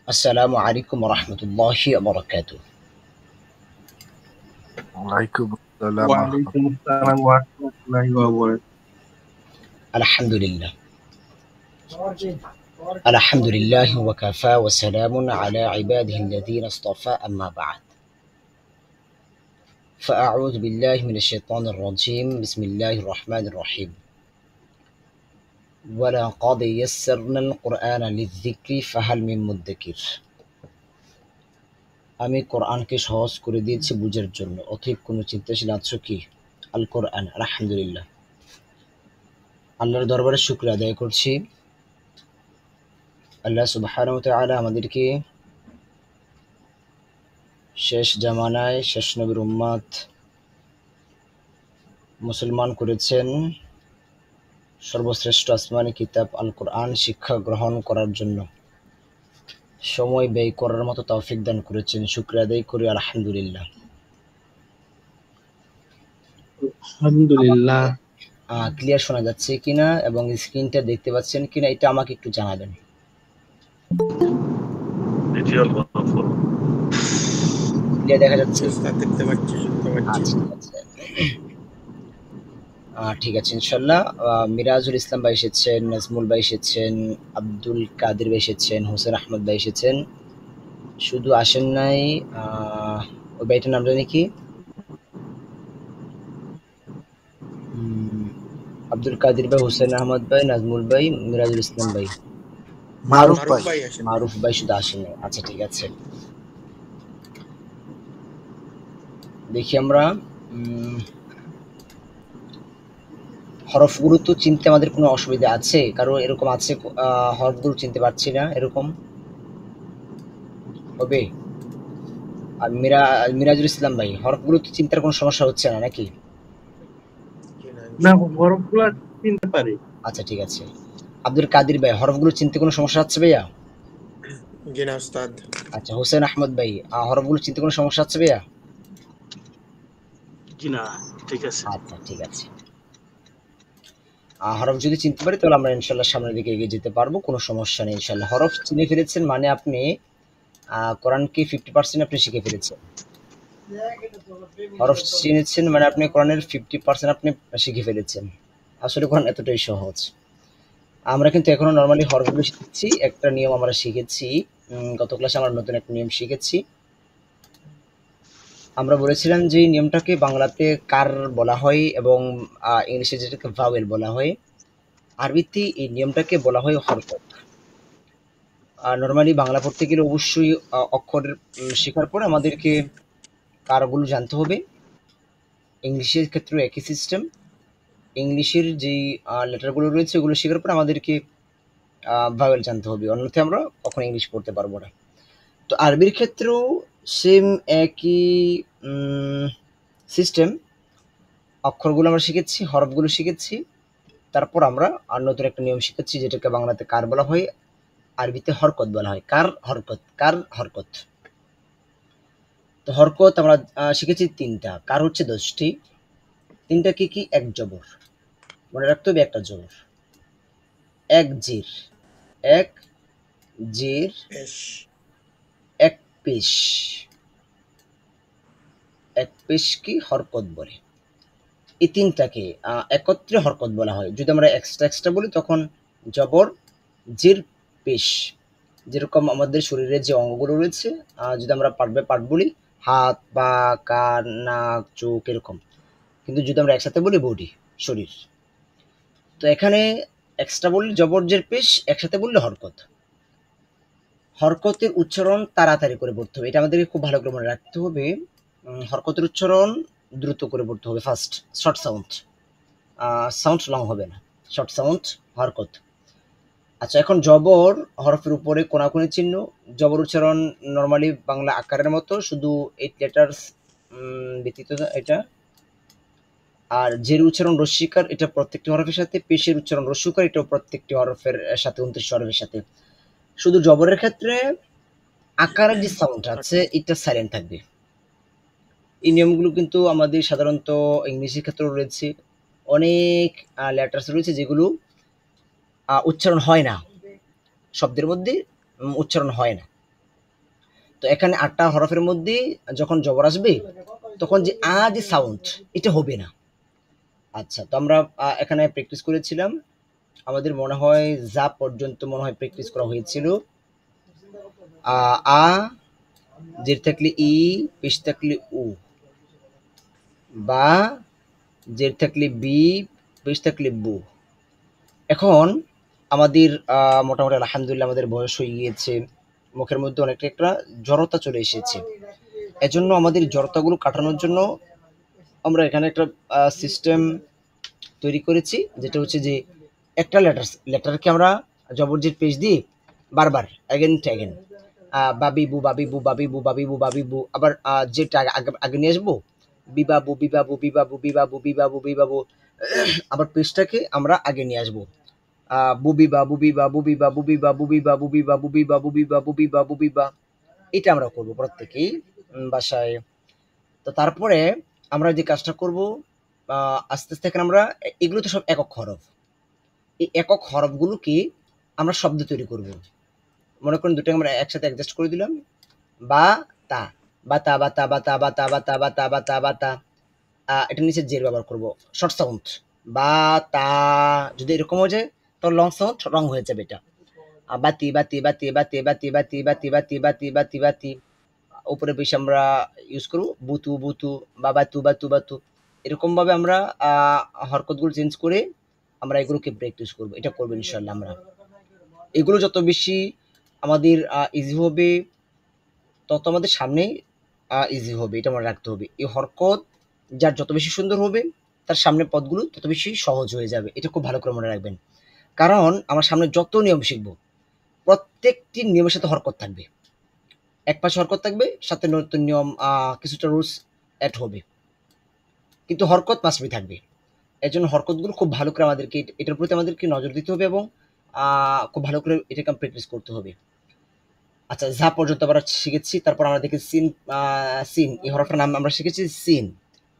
আসসালামু আলাইকুম ওয়া রাহমাতুল্লাহি ওয়া বারাকাতুহু। ওয়ালাইকুম আসসালাম ওয়ালাইকুম আসসালাম ওয়া রাহমাতুল্লাহি ওয়া বারাকাতুহু। আলহামদুলিল্লাহ। আলহামদুলিল্লাহ ওয়া কাফা ওয়া সালামুন আলা ইবাদিহি আল্লাযীনা ইসতাফা আম্মা বা'দ। فأعوذ بالله من الشيطان الرجيم بسم الله الرحمن الرحيم ولقد يسرنا القرآن للذكر فهل من مدكر। আমি কোরআনকে সহজ করে দিয়েছি বুঝার জন্য, অতএব কোনো চিন্তাশীল আছো কি? আল কোরআন। আলহামদুলিল্লাহ, আল্লাহর দরবারে শুকর আদায় করছি। আল্লাহ সুবহানাহু ওয়া তাআলা আমাদেরকে শেষ জামানায় শেষ নবীর উম্মত মুসলমান করেছেন সর্বশ্রেষ্ঠ আসমানি কিতাব আল কোরআন শিক্ষা গ্রহণ করার জন্য, সময় ব্যয় করার মতো তৌফিক দান করেছেন। শুকর আদায় করি আলহামদুলিল্লাহ। আলহামদুলিল্লাহ। ক্লিয়ার শোনা যাচ্ছে কিনা এবং স্ক্রিনটা দেখতে পাচ্ছেন কিনা এটা আমাকে একটু জানাবেন। ক্লিয়ার দেখা যাচ্ছে? দেখতে পাচ্ছি, শুনতে পাচ্ছি। আচ্ছা, ঠিক আছে। ঠিক আছে ইনশাল্লাহ। মিরাজুল ইসলাম ভাই এসেছেন, নাজমুল ভাই এসেছেন, আব্দুল কাদের ভাই এসেছেন, হোসেন আহমদ ভাই এসেছেন। শুধু আসেন নাই ওই ভাইটার নাম জানি কি, আব্দুল কাদের ভাই, হোসেন আহমদ ভাই, নাজমুল ভাই, মিরাজুল ইসলাম ভাই, মারুফ ভাই শুধু আসেন নাই। আচ্ছা ঠিক আছে, দেখি আমরা হরফগুলো তো চিনতে আমাদের কোনো অসুবিধা আছে? কারো এরকম আছে হরফগুলো চিনতে পারছি না এরকম হবে? আর মিরাজুল ইসলাম ভাই, হরফগুলো তো চিন্তার কোনো সমস্যা হচ্ছে না নাকি? না, হরফগুলো চিনতে পারি। আচ্ছা ঠিক আছে। আব্দুল কাদের ভাই, হরফগুলো চিনতে কোনো সমস্যা হচ্ছে ভাইয়া? জি না উস্তাদ। আচ্ছা হোসেন আহমদ ভাই, হরফগুলো চিনতে কোনো সমস্যা হচ্ছে ভাইয়া? জি না, ঠিক আছে। আচ্ছা ঠিক আছে। হরফ যদি চিনতে পারি তাহলে আমরা ইনশাল্লাহ সামনের দিকে এগিয়ে যেতে পারবো, কোনো সমস্যা নেই ইনশাল্লাহ। হরফ চিনে ফেলেছেন মানে আপনি কোরআনকে 50% আপনি শিখে ফেলেছেন। হরফ চিনেছেন মানে আপনি কোরআনের 50% আপনি শিখে ফেলেছেন। আসলে কোরআন এতটাই সহজ। আমরা কিন্তু এখনো নর্মালি হরফগুলো শিখছি। একটা নিয়ম আমরা শিখেছি, গত ক্লাসে আমরা নতুন একটা নিয়ম শিখেছি। আমরা বলেছিলাম যে এই নিয়মটাকে বাংলাতে কার বলা হয় এবং ইংলিশে যেটাকে ভাওয়েল বলা হয়, আরবিতে এই নিয়মটাকে বলা হয় হরকত। নর্মালি বাংলা পড়তে গেলে অবশ্যই অক্ষর শেখার পর আমাদেরকে কারগুলো জানতে হবে। ইংলিশের ক্ষেত্রেও একই সিস্টেম। ইংলিশের যেই লেটারগুলো রয়েছে ওগুলো শেখার পর আমাদেরকে ভাওয়েল জানতে হবে, অন্যথায় আমরা কখনো ইংলিশ পড়তে পারবো না। তো আরবির ক্ষেত্রেও সেম একই সিস্টেম। অক্ষরগুলো আমরা শিখেছি, হরফগুলো শিখেছি, তারপর আমরা আর নতুন একটা নিয়ম শিখেছি যেটাকে বাংলাতে কার বলা হয়, আরবিতে হরকত বলা হয়। কার হরকত, কার হরকত। তো হরকত আমরা শিখেছি ৩টা, কার হচ্ছে ১০টি। ৩টা কি কি? এক জবর, মনে রাখতে হবে একটা জবর, এক জির, এক জির, এক পেশ। এক পেশ কি হরকত বলে। এই ৩টাকে একত্রে হরকত বলা হয়। যদি আমরা এক্সট্রা বলি তখন জবর, জির, পেশ। যেরকম আমাদের শরীরের যে অঙ্গগুলো রয়েছে, যদি আমরা পার্ট বাই পার্ট বলি, হাত, পা, কান, নাক, চোখ এরকম। কিন্তু যদি আমরা একসাথে বলি বডি, শরীর। তো এখানে এক্সট্রা বললে জবর, জের, পেশ, একসাথে বললে হরকত। হরকতের উচ্চারণ তাড়াতাড়ি করে পড়তে হবে, এটা আমাদেরকে খুব ভালো করে মনে রাখতে হবে। হরকতের উচ্চারণ দ্রুত করে পড়তে হবে, first short sound, sound long হবে না, শর্ট সাউন্ড হরকত। আচ্ছা, এখন জবর হরফের উপরে কোনাকুনি চিহ্ন। জবর উচ্চারণ নর্মালি বাংলা আকারের মতো, শুধু 8 লেটার্স ব্যতীত এটা। আর জের উচ্চারণ রস্যিকার, এটা প্রত্যেকটি হরফের সাথে। পেশের উচ্চারণ রস্যকার, এটাও প্রত্যেকটি হরফের সাথে, 29 হরফের সাথে। শুধু জবরের ক্ষেত্রে আকারের যে সাউন্ড আছে এটা সাইলেন্ট থাকবে। এই নিয়মগুলো কিন্তু আমাদের সাধারণত ইংলিশের ক্ষেত্রেও রয়েছে। অনেক লেটার্স রয়েছে যেগুলো উচ্চারণ হয় না, শব্দের মধ্যে উচ্চারণ হয় না। তো এখানে ৮টা হরফের মধ্যে যখন জবর আসবে তখন যে যে সাউন্ড এটা হবে না। আচ্ছা, তো আমরা এখানে প্র্যাকটিস করেছিলাম, আমাদের মনে হয় যা পর্যন্ত মনে হয় প্র্যাকটিস করা হয়েছিল। আ জের থাকলে ই, পেশ থাকলে উ, বা জের থাকলে বি, পেশ থাকলে বু। এখন আমাদের মোটামুটি আলহামদুলিল্লাহ আমাদের বয়স হয়ে গিয়েছে, মুখের মধ্যে অনেকটা একটা জড়তা চলে এসেছে। এজন্য আমাদের জড়তাগুলো কাটানোর জন্য আমরা এখানে একটা সিস্টেম তৈরি করেছি, যেটা হচ্ছে যে একটা লেটারকে আমরা জবরজির পেশ দিয়ে বারবার অ্যাগেন টু অ্যাগেন বাবিবু বাবিবু বাবিবু বাবিবু বাবিবু, আবার যেটা আগে নিয়ে আসবো বিবাবু বিবাবু বিবাবু বিবাবু বিবাবু বিবাবু, আবার পেশটাকে আমরা আগে নিয়ে আসবো বুবিবা বুবিবা বুবিবা বুবিবা বুবিবা বুবিবা বুবিবা বুবিবা বুবিবা বুবিবা। এটা আমরা করবো প্রত্যেকেই বাসায়। তো তারপরে আমরা যে কাজটা করব, আস্তে আস্তে এখানে আমরা এগুলো তো সব একক হরফ, এই একক হরফগুলোকে আমরা শব্দ তৈরি করব। মনে করেন দুটো আমরা একসাথে অ্যাডজাস্ট করে দিলাম, বা তা বাতা বাতা বাতা বাতা বাতা বাতা বাতা বাতা। এটা নিচে জের ব্যবহার করব, শর্ট সাউন্ড বা তা। যদি এরকম হয়ে যায় তাহলে লং সাউন্ড রং হয়ে যাবে এটা। বাতি বাতি বাতি বাতি বাতি বাতি বাতি বাতি বাতি বাতি বাতি। উপরে বেশি আমরা ইউজ করব বুতু বুতু বা বাতু বাতু বাতু। এরকম ভাবে আমরা হরকতগুলো চেঞ্জ করে আমরা এগুলোকে প্র্যাকটিস করব। এটা করবো ইনশাল্লাহ আমরা। এগুলো যত বেশি আমাদের ইজি হবে তত আমাদের সামনে ইজি হবে, এটা মনে রাখতে হবে। এই হরকত যার যত বেশি সুন্দর হবে তার সামনের পদগুলো তত বেশি সহজ হয়ে যাবে, এটা খুব ভালো করে মনে রাখবেন। কারণ আমরা সামনে যত নিয়ম শিখবো প্রত্যেকটি নিয়মের সাথে হরকত থাকবে, এক পাশে হরকত থাকবে, সাথে নতুন নিয়ম কিছুটা রুলস অ্যাড হবে, কিন্তু হরকত মাসবি থাকবে। এর জন্য হরকতগুলো খুব ভালো করে আমাদেরকে এটার প্রতি আমাদেরকে নজর দিতে হবে এবং খুব ভালো করে এটাকে প্র্যাকটিস করতে হবে। আচ্ছা, যা পর্যন্ত আমরা শিখেছি, তারপর আমরা দেখি সিন। সিন এই হরফটার নাম আমরা শিখেছি সিন।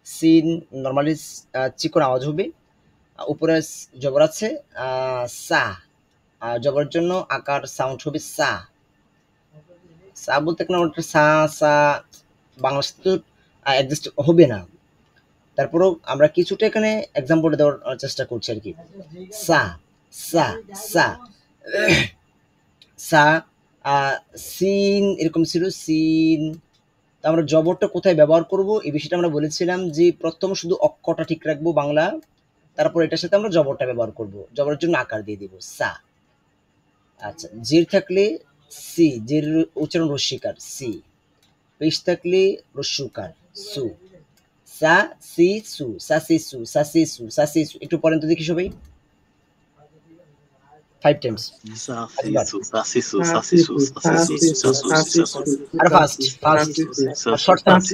সিন নর্মালি চিকন আওয়াজ হবে, উপরে জবর আছে সা, জবরের জন্য আকার সাউন্ড হবে সা। সা বলতে না ওটা সা সা বাংলার সাথে তো অ্যাডজাস্ট হবে না, তারপরেও আমরা কিছুটা এখানে এক্সাম্পল দেওয়ার চেষ্টা করছি আর কি। সা সা সা সা, সিন এরকম ছিল সিন। তো আমরা জবরটা কোথায় ব্যবহার করব এই বিষয়টা আমরা বলেছিলাম যে প্রথম শুধু অক্ষরটা ঠিক রাখবো বাংলা, তারপর এটার সাথে আমরা জবরটা ব্যবহার করব, জবরের জন্য আকার দিয়ে দিব সা। আচ্ছা, জের থাকলে সি, জের উচ্চারণ রস্যিকার সি। পেশ থাকলে রস্যুকার সু। সা সি সু, সা সি সু, সা সি সু, সা সি সু। একটু পরেন তো দেখি সবাই 5 টাইমস। আর ফাস্ট ফাস্ট শর্ট ফাস্ট।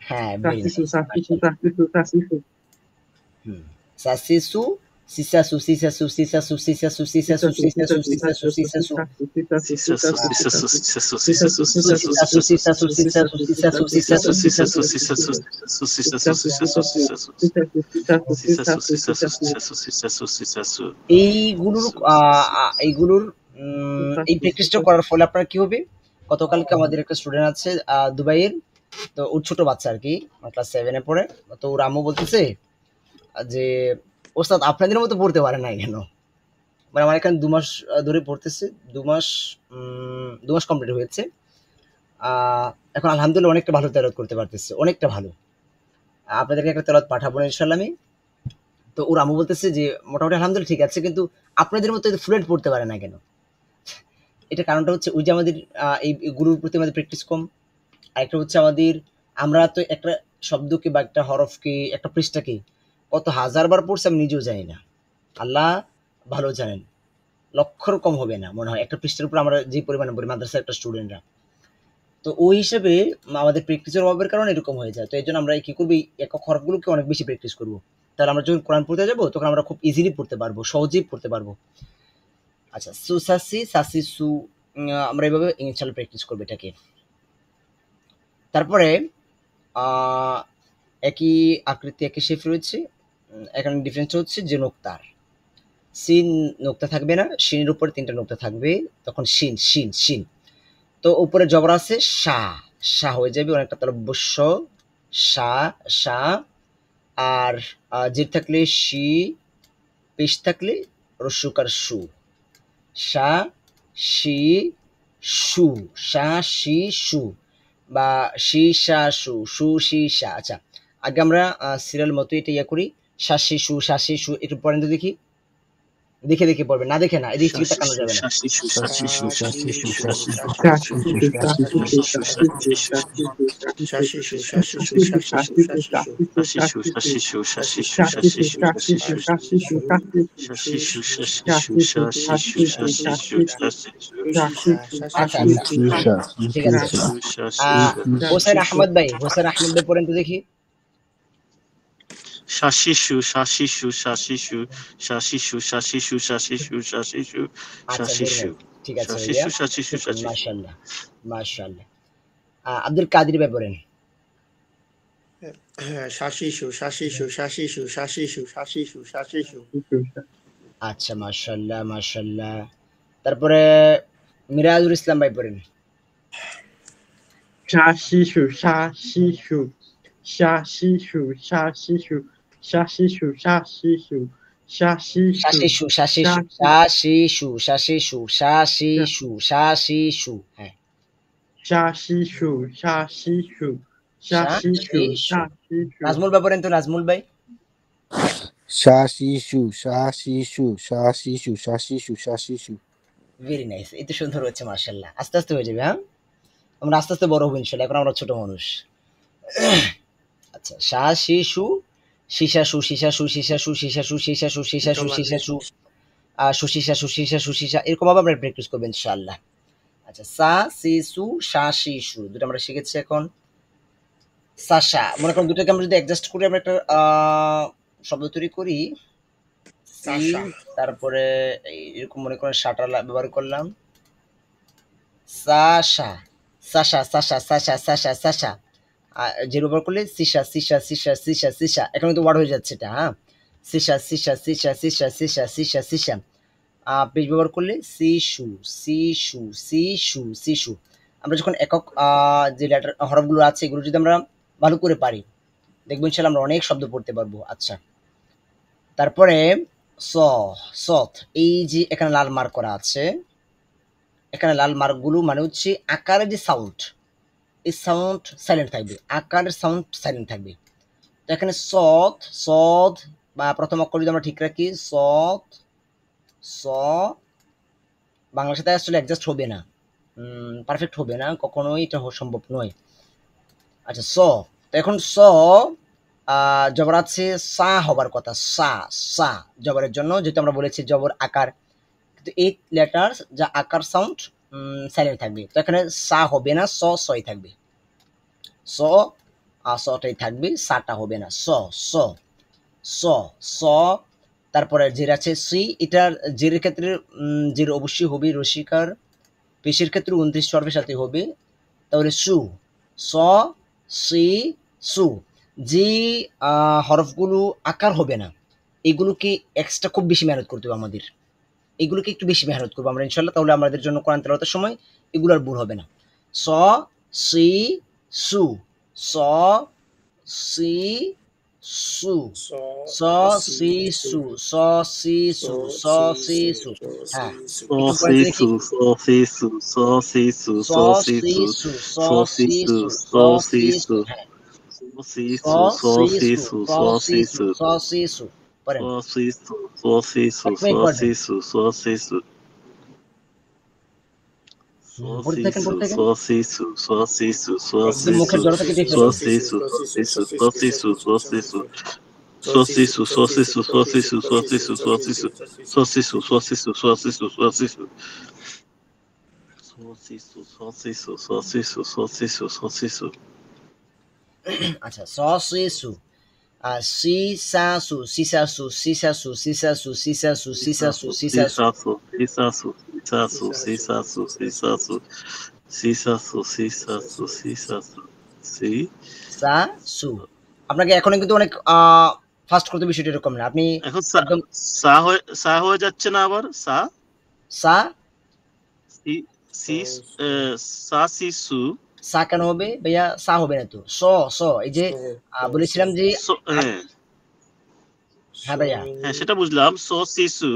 হ্যাঁ, ভেরি নাইস। সাসিসু সিসাসু সিসাসু সিসাসু সিসাসু সিসাসু সিসাসু সিসাসু সিসাসু এইগুলোর এই প্র্যাকটিসটা করার ফলে আপনার কি হবে, গতকালকে আমাদের একটা স্টুডেন্ট আছে দুবাইয়ের, তো ওর ছোট বাচ্চা আর কি, ক্লাস 7-এ পড়ে। তো ওর আম্মু বলতেছে যে ওস্তাদ আপনাদের মতো পড়তে পারে নাই কেন? মানে আমার এখানে 2 মাস ধরে পড়তেছে, 2 মাস কমপ্লিট হয়েছে। এখন আলহামদুলিল্লাহ অনেকটা ভালো তেলাওয়াত করতে পারতেছে, অনেকটা ভালো। আপনাদেরকে একটা তেলাওয়াত পাঠাবো ইনশাআল্লাহ আমি। তো ওর আম্মু বলতেছে যে মোটামুটি আলহামদুলিল্লাহ ঠিক আছে, কিন্তু আপনাদের মতো ফ্লুয়েন্ট পড়তে পারে না কেন? এটা কারণটা হচ্ছে ওই যে আমাদের এই গুরুর প্রতি আমাদের প্র্যাকটিস কম। আরেকটা হচ্ছে আমাদের, আমরা তো একটা শব্দকে বা একটা হরফকে একটা পৃষ্ঠাকে কত হাজারবার পড়ছি আমি নিজেও জানি না, আল্লাহ ভালো জানেন। লক্ষর কম হবে না মনে হয় একটা পৃষ্ঠার উপর আমরা যে পরিমাণে পড়ি মাদ্রাসার একটা স্টুডেন্টরা। তো ওই হিসেবে আমাদের প্র্যাকটিসের অভাবের কারণে এরকম হয়ে যায়। তো এই জন্য আমরা কি করবো, একক হরফগুলোকে অনেক বেশি প্র্যাকটিস করবো, তাহলে আমরা যখন কোরআন পড়তে যাবো তখন আমরা খুব ইজিলি পড়তে পারবো, সহজেই পড়তে পারবো। আচ্ছা, সুসাসি সাসি সু, আমরা এভাবে ইনশাআল্লাহ প্র্যাকটিস করবো এটাকে। তারপরে একই আকৃতি একই শেপ রয়েছে, এখানে ডিফারেন্স হচ্ছে যে নোক্তার। সিন নোক্তা থাকবে না, শিনের উপরে ৩টা নোক্তা থাকবে, তখন শিন শিন শিন। তো উপরে জবর আছে সা, সা হয়ে যাবে অনেকটা তাহলে বস্য সা সা। আর জের থাকলে শি, পেশ থাকলে রস্যকার সু, সা শি সু, সা শি সু বা শি সা সু, সু শি সা। আচ্ছা, আগে আমরা সিরিয়াল মতো এটা ইয়া করি, শাশি সু শাশি সু, একটু পড়েন তো দেখি, দেখে দেখে পড়বে, না দেখে না, এদিক থেকে তাকানো যাবে না। আচ্ছা আচ্ছা, ঠিক আছে। হোসেন আহমদ ভাই, হোসেন আহমদ ভাই পড়েন তো দেখি। শাশিশু শাশিশু শাশিশু শাশিশু শাশিশু শাশিশু শাশিশু আচ্ছা, ভেরি শাশিশু নাইস, ঠিক আছে ভাইয়া, শাশিশু শাশিশু শুকর, শাশিশু। মাশাআল্লাহ মাশাআল্লাহ। আব্দুল কাদির ভাই পড়েন। Shashishu, Shashishu, Shashishu, Shashishu, Shashishu, Shashishu. আচ্ছা, মাশাআল্লাহ মাশাআল্লাহ। তারপরে মিরাজুল ইসলাম ভাই পড়েন। শাশিশু শাশিশু শাশিশু শাশিশু শাশিশু শাশিশু শাশিশু শাশিশু শাশিশু শাশিশু শাশিশু শাশিশু শাশিশু, হ্যাঁ, শাশিশু শাশিশু শাশিশু শাশিশু। শাশিশু। নাজমুল ভাই পড়েন তো, নাজমুল ভাই। Shashishu, shashishu, shashishu, shashishu, shashishu. Very nice, এই তো সুন্দর হচ্ছে মাশাআল্লাহ, আস্তে আস্তে হয়ে যাবে। হ্যাঁ, আমরা আস্তে আস্তে বড় হবো ইনশাআল্লাহ, এখন আমরা ছোট মানুষ। আচ্ছা, শাশিশু শিশাশু শিশাশু শিশাশু শিশাশু শিশাশু শিশাশু শিশাশু সুশিসা সুশিসা সুশিসা, এরকম ভাবে আমরা প্র্যাকটিস করবো ইনশাআল্লাহ। আচ্ছা, সা সি সু সা শি সু, দুটো আমরা শিখেছি। এখন সাশা, মনে করুন দুটোকে আমরা যদি অ্যাডজাস্ট করি, আমরা একটা শব্দ তৈরি করি, সি, Sasha. তারপরে এরকম মনে করেন সাটা ব্যবহার করলাম, Sasha Sasha Sasha Sasha Sasha Sasha. যে ব্যবহার করলে সিসা সিসা সিসা সিসা সিসা, এখন কিন্তু ওয়ার্ড হয়ে যাচ্ছে এটা। হ্যাঁ, সিসা সিসা সিসা সিসা সিসা সিসা সিসা। পেজ ব্যবহার করলে সিসু সিসু সিসু সিসু। আমরা যখন একক যে লেটার হরফগুলো আছে, এগুলো যদি আমরা ভালো করে পারি, দেখবো ইনশাআল্লাহ আমরা অনেক শব্দ পড়তে পারবো। আচ্ছা, তারপরে স সথ, এই যে এখানে লাল মার্ক করা আছে, এখানে লাল মার্কগুলো মানে হচ্ছে আকারের যে সাউন্ড, এই সাউন্ড সাইলেন্ট থাকবে, আকারের সাউন্ড সাইলেন্ট থাকবে। তো এখানে সথ সদ বা প্রথম অক্ষর যদি আমরা ঠিক রাখি, সথ স, বাংলার সাথে আসলে অ্যাডজাস্ট হবে না, পারফেক্ট হবে না, কখনোই এটা সম্ভব নয়। আচ্ছা, স, তো এখন স জবর আছে, সা হবার কথা, সা সা জবরের জন্য, যেহেতু আমরা বলেছি জবর আকার, কিন্তু এই লেটার যা আকার সাউন্ড সাইলেন্ট থাকবে, তো এখানে সা হবে না, স সই থাকবে, স সটাই থাকবে, সাটা হবে না, স স স স। তারপরে জের আছে সি, এটার জেরের ক্ষেত্রে জের অবশ্যই হবে রসিকার, পেশের ক্ষেত্রে 29 স্বরের সাথে হবে, তাহলে সু স সি সু। যে হরফগুলো আকার হবে না, এগুলোকে এক্সট্রা খুব বেশি মেহনত করতে হবে আমাদের, এগুলোকে একটু বেশি মেহনত করবো আমরা ইনশাল্লাহ, তাহলে আমাদের জন্য কোরআন তেলাওয়াতের সময় এগুলো আর ভুল হবে না। স সি সু, স সি সু, স সি সু, স সি সু, স সি সু। হ্যাঁ, একটু পরে দেখি, স সি সু, স সি সু, স সি সু, হ্যাঁ, স সি সু, স সি সু, স সি সু। পড়েন, এক মিনিট পড়বেন, পড়তে থাকেন পড়তে থাকেন, একদম মুখের জড়তা কেটে ফেলুন। আচ্ছা, স সি সু, সি সা সু সি সা সু সি সা সু সি সা সু সি সা সু সি সা সু সি সা সু সা সু। আপনাকে এখন কিন্তু অনেক ফাস্ট করতে বিষয়টা এরকম না, আপনি এখন একদম সা হয়ে যাচ্ছে না আবার সা সা সা সি সু সা কেন হবে ভাইয়া? সা হবে না তো, স স এই যে বলেছিলাম যে হ্যাঁ হ্যাঁ ভাইয়া হ্যাঁ সেটা বুঝলাম সো সিসু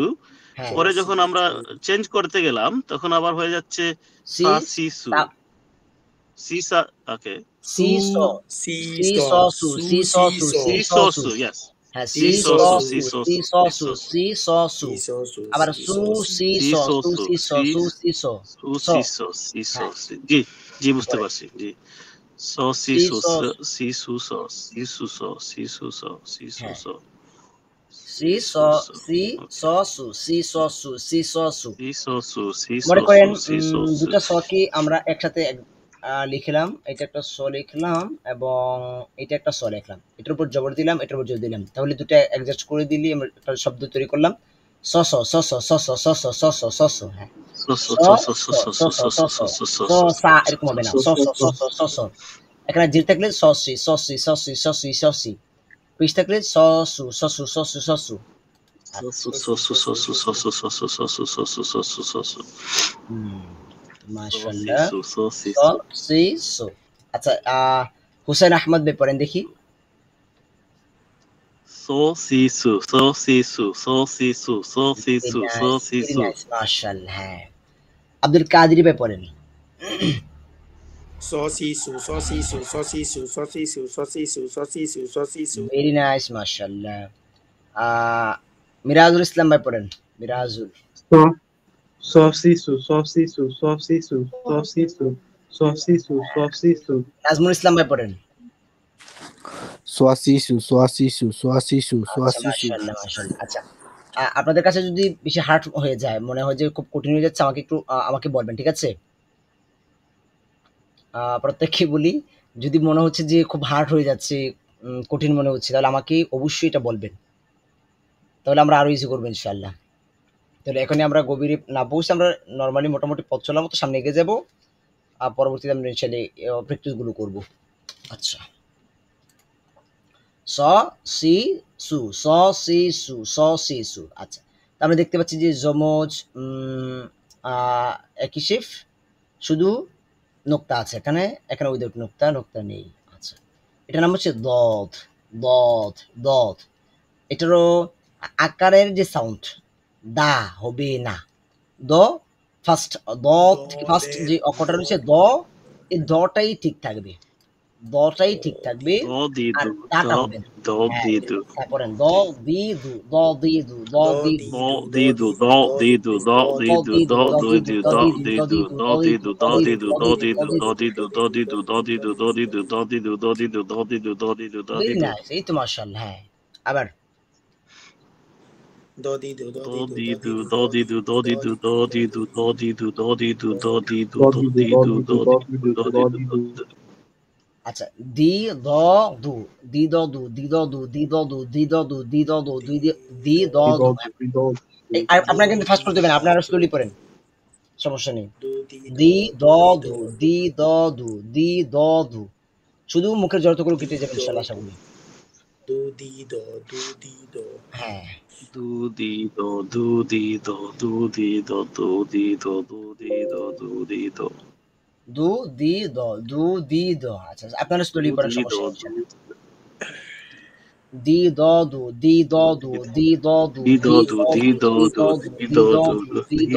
হ্যাঁ পরে যখন আমরা চেঞ্জ করতে গেলাম তখন আবার হয়ে যাচ্ছে সি সা সিসু সা- সিসা ওকে সি স সি সি স সু সি স সু সি স সু সিসোসু ইয়েস হ্যাঁ সি স সিসোসু সু সি স সু সি স সু আবার সু সি স সু সি স সু সি স স সিসো জি জি বুঝতে পারছি জি সো সি সিসু স সিসুসো সিসুসো সিসুসো হ্যাঁ সিসুসো সি স সি স সু সি স সু সি স সু। সিসোসু মনে করেন সিসোসু দুটো স কি আমরা একসাথে লিখলাম, এটা একটা স লিখলাম এবং এটা একটা স লিখলাম, এটার উপর জবর দিলাম, এটার উপর জবর দিলাম, তাহলে দুটো অ্যাডজাস্ট করে দিলি আমরা একটা শব্দ তৈরি করলাম স স স স স স স স স স স স হ্যাঁ স স স স স স সা এরকম হবে না, স স স স স স। এখানে জির থাকলে স সি স সি স সি স সি স সি, পিস থাকলে স সু স সু স সু স সু। মাশাআল্লাহ স সি সু। আচ্ছা হুসাইন আহমদ ভাই পড়েন দেখি। মাশাআল্লাহ হ্যাঁ। আব্দুল কাদের ভাই পড়েন। সো সিসু সো সিসু সো সিসু সো সিসু সো সিসু সো সিসু সো সিসু ভেরি নাইস মাশাআল্লাহ। মিরাজুল ইসলাম ভাই পড়েন। মিরাজুল সো সিসু সো সিসু সো সিসু সো সিসু সো সিসু সো সিসু নাজমুল ইসলাম ভাই পড়েন। সোয়াসিসু সোয়াসিসু সোয়াসিসু আচ্ছা সোয়াসিসু মাশাআল্লাহ মাশাআল্লাহ। আচ্ছা আপনাদের কাছে যদি বেশি হার্ড হয়ে যায়, মনে হয় যে খুব কঠিন হয়ে যাচ্ছে, আমাকে একটু আমাকে বলবেন, ঠিক আছে? প্রত্যেককে বলি, যদি মনে হচ্ছে যে খুব হার্ড হয়ে যাচ্ছে, কঠিন মনে হচ্ছে, তাহলে আমাকে অবশ্যই এটা বলবেন, তাহলে আমরা আরো ইজি করবো ইনশাআল্লাহ। তাহলে এখনই আমরা গভীরে না পৌঁছে আমরা নর্মালি মোটামুটি পথ চলার মতো সামনে এগিয়ে যাবো, আর পরবর্তীতে আমরা ইনশাআল্লাহ প্র্যাকটিস গুলো করবো। আচ্ছা স সি সু স সি সু স সি সু। আচ্ছা আমরা দেখতে পাচ্ছি যে যমজ একই শেফ, শুধু নোক্তা আছে এখানে, এখানে উইদাউট নোক্তা, নোক্তা নেই। আচ্ছা এটার নাম হচ্ছে দদ দদ দদ। এটারও আকারের যে সাউন্ড দা হবে না, দ ফার্স্ট, দ থেকে ফার্স্ট যে অক্ষরটা রয়েছে দ, এই দটাই ঠিক থাকবে, দটাই ঠিক থাকবে আর দাটা হবে না। হ্যাঁ তারপরে দ দি দু দ দি দু দ দি দু ভেরি নাইস, এই তো মাশাআল্লাহ। হ্যাঁ আবার দদিদু দদিদু দদিদু দদিদু দদিদু দদিদু দদিদু দদিদু আচ্ছা দি দ দু দি দ দু দি দ দু দি দ দু দি দ দু দি দ দু দি দি দ দু। আপনারা কিন্তু ফাস্ট করতে দেবেন, আপনারা স্লোলি পড়েন, সমস্যা নেই। দি দ দু দি দ দু দি দ দু, শুধু মুখের জড়তা করে কেটে যাবে ইনশাআল্লাহ আশা করি। দুদিদু হ্যাঁ দু দি দ দু দি দ। আচ্ছা আপনারা স্লোলি পড়েন, সমস্যা নেই ইনশাআল্লাহ। দি দ দু দি দ দু দি দ দু দি দ দু দি দ দু দি দ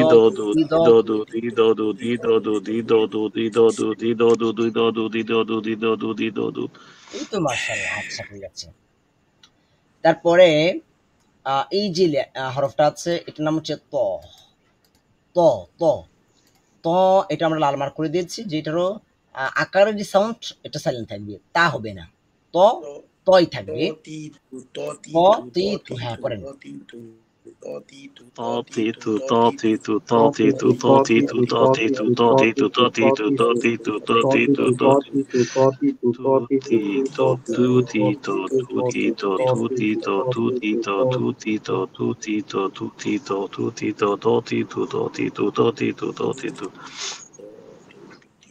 দু দি দ দু দি দ দু। এই তো মাশাআল্লাহ। আচ্ছা ঠিক আছে। তারপরে এই যে হরফটা আছে এটার নাম হচ্ছে ত ত ত ত। এটা আমরা লাল মার্ক করে দিয়েছি, যেটারও আকারের যে সাউন্ড এটা সাইলেন্ট থাকবে, তা হবে না, ত তই থাকবে। ত তি তু হ্যাঁ পড়েন। Totitu, totitu, totitu, totitu, totitu, totitu, totitu, totitu, totitu, totitu, tutito, tutito, tutito, tutito, tutito, tutito, tutito, tutito, tutito, totitu, totitu, totitu, totitu,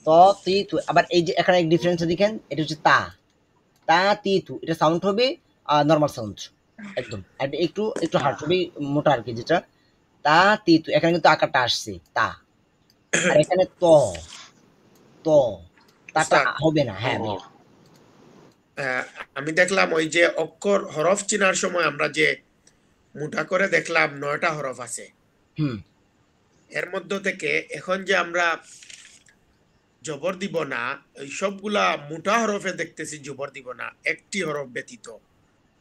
ত তি তু। আবার এই যে এখানে এক ডিফারেন্স দেখেন, এটা হচ্ছে তা, তা তি তু, এটা সাউন্ড হবে নরমাল সাউন্ড একদম, আর একটু একটু হার্ড হবে, মোটা আর কি, যেটা তা তি তু। এখানে কিন্তু আকারটা আসছে তা, আর এখানে ত, ত তাটা উস্তাদ, হবে না। হ্যাঁ ও, আমি দেখলাম ওই যে অক্ষর হরফ চিনার সময় আমরা যে মোটা করে দেখলাম 9টা হরফ আছে, হুম এর মধ্য থেকে এখন যে আমরা জবর দিব না, ওই সবগুলা মোটা হরফে দেখতেছি জবর দিব না, একটি হরফ ব্যতীত,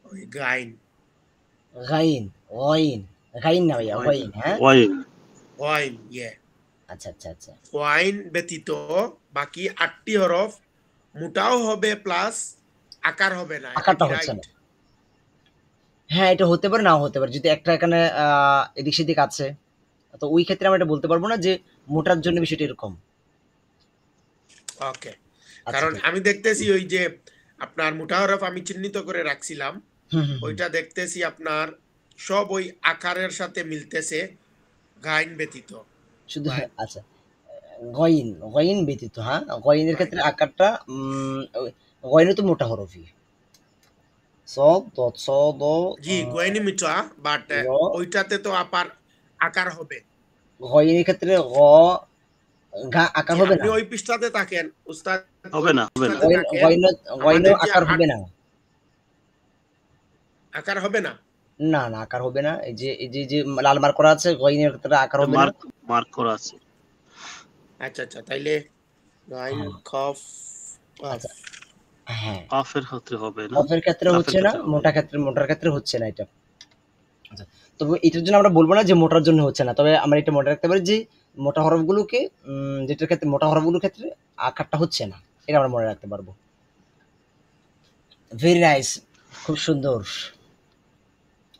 ওই গাইন, গাইন, গাইন, গাইন না ভাইয়া, গাইন। হ্যাঁ ওয়াইন, ওয়াইন, আচ্ছা আচ্ছা আচ্ছা। ওয়াইন ব্যতীত বাকি 8টি হরফ মোটাও হবে প্লাস আকার হবে না। এটা আকারটা কি হচ্ছে না। right? হ্যাঁ, এটা হতে পারে, নাও হতে পারে। যদি একটা এখানে এদিক সেদিক আছে, তো ওই ক্ষেত্রে আমরা এটা বলতে পারবো না যে মোটার জন্য বিষয়টা এরকম। ওকে, আচ্ছা কারণ ঠিক। আমি দেখতেছি ওই যে আপনার মোটা হরফ আমি চিহ্নিত করে রাখছিলাম, হুম হুম হুম। ওইটা দেখতেছি আপনার সব ওই আকারের সাথে মিলতেছে, গাইন ব্যতীত। শুধু গাইন, আচ্ছা, গইন, গইন ব্যতীত। হ্যাঁ, গইনের ক্ষেত্রে গাইন। আকারটা গইনে তো মোটা হরফই। সদ, দ, স, দ, জি, গোয়েনি মিঠা, বাট র। ওইটাতে তো আপার আকার হবে। গইনের ক্ষেত্রে গা আকার জি, হবে আপনি না। ওই পৃষ্ঠাতে থাকেন উস্তাদ, হবে ওই না, হবে না। পৃষ্ঠাতে থাকেন। গইনেও আমাদের যে আকার হবে না। আকার হবে না। না না, আকার হবে না। এই যে যে লাল মার্ক করা আছে, গইনের ক্ষেত্রে আকার হবে না। মার্ক, মার্ক করা আছে। আচ্ছা আচ্ছা, তাইলে গাইন, হ্যাঁ খফ, কফ। আচ্ছা। হ্যাঁ, কাফের ক্ষেত্রে হবে না, কফের ক্ষেত্রে কাফের হচ্ছে না, ক্ষেত্রে হবে। মোটার ক্ষেত্রে হচ্ছে না এটা। আচ্ছা, তবে এটার জন্য আমরা বলবো না যে মোটার জন্য হচ্ছে না, তবে আমরা এটা মনে রাখতে পারি যে মোটা হরফগুলোকে, যেটার ক্ষেত্রে মোটা হরফগুলোর ক্ষেত্রে আকারটা হচ্ছে না, এটা আমরা মনে রাখতে পারবো। ভেরি নাইস, খুব সুন্দর।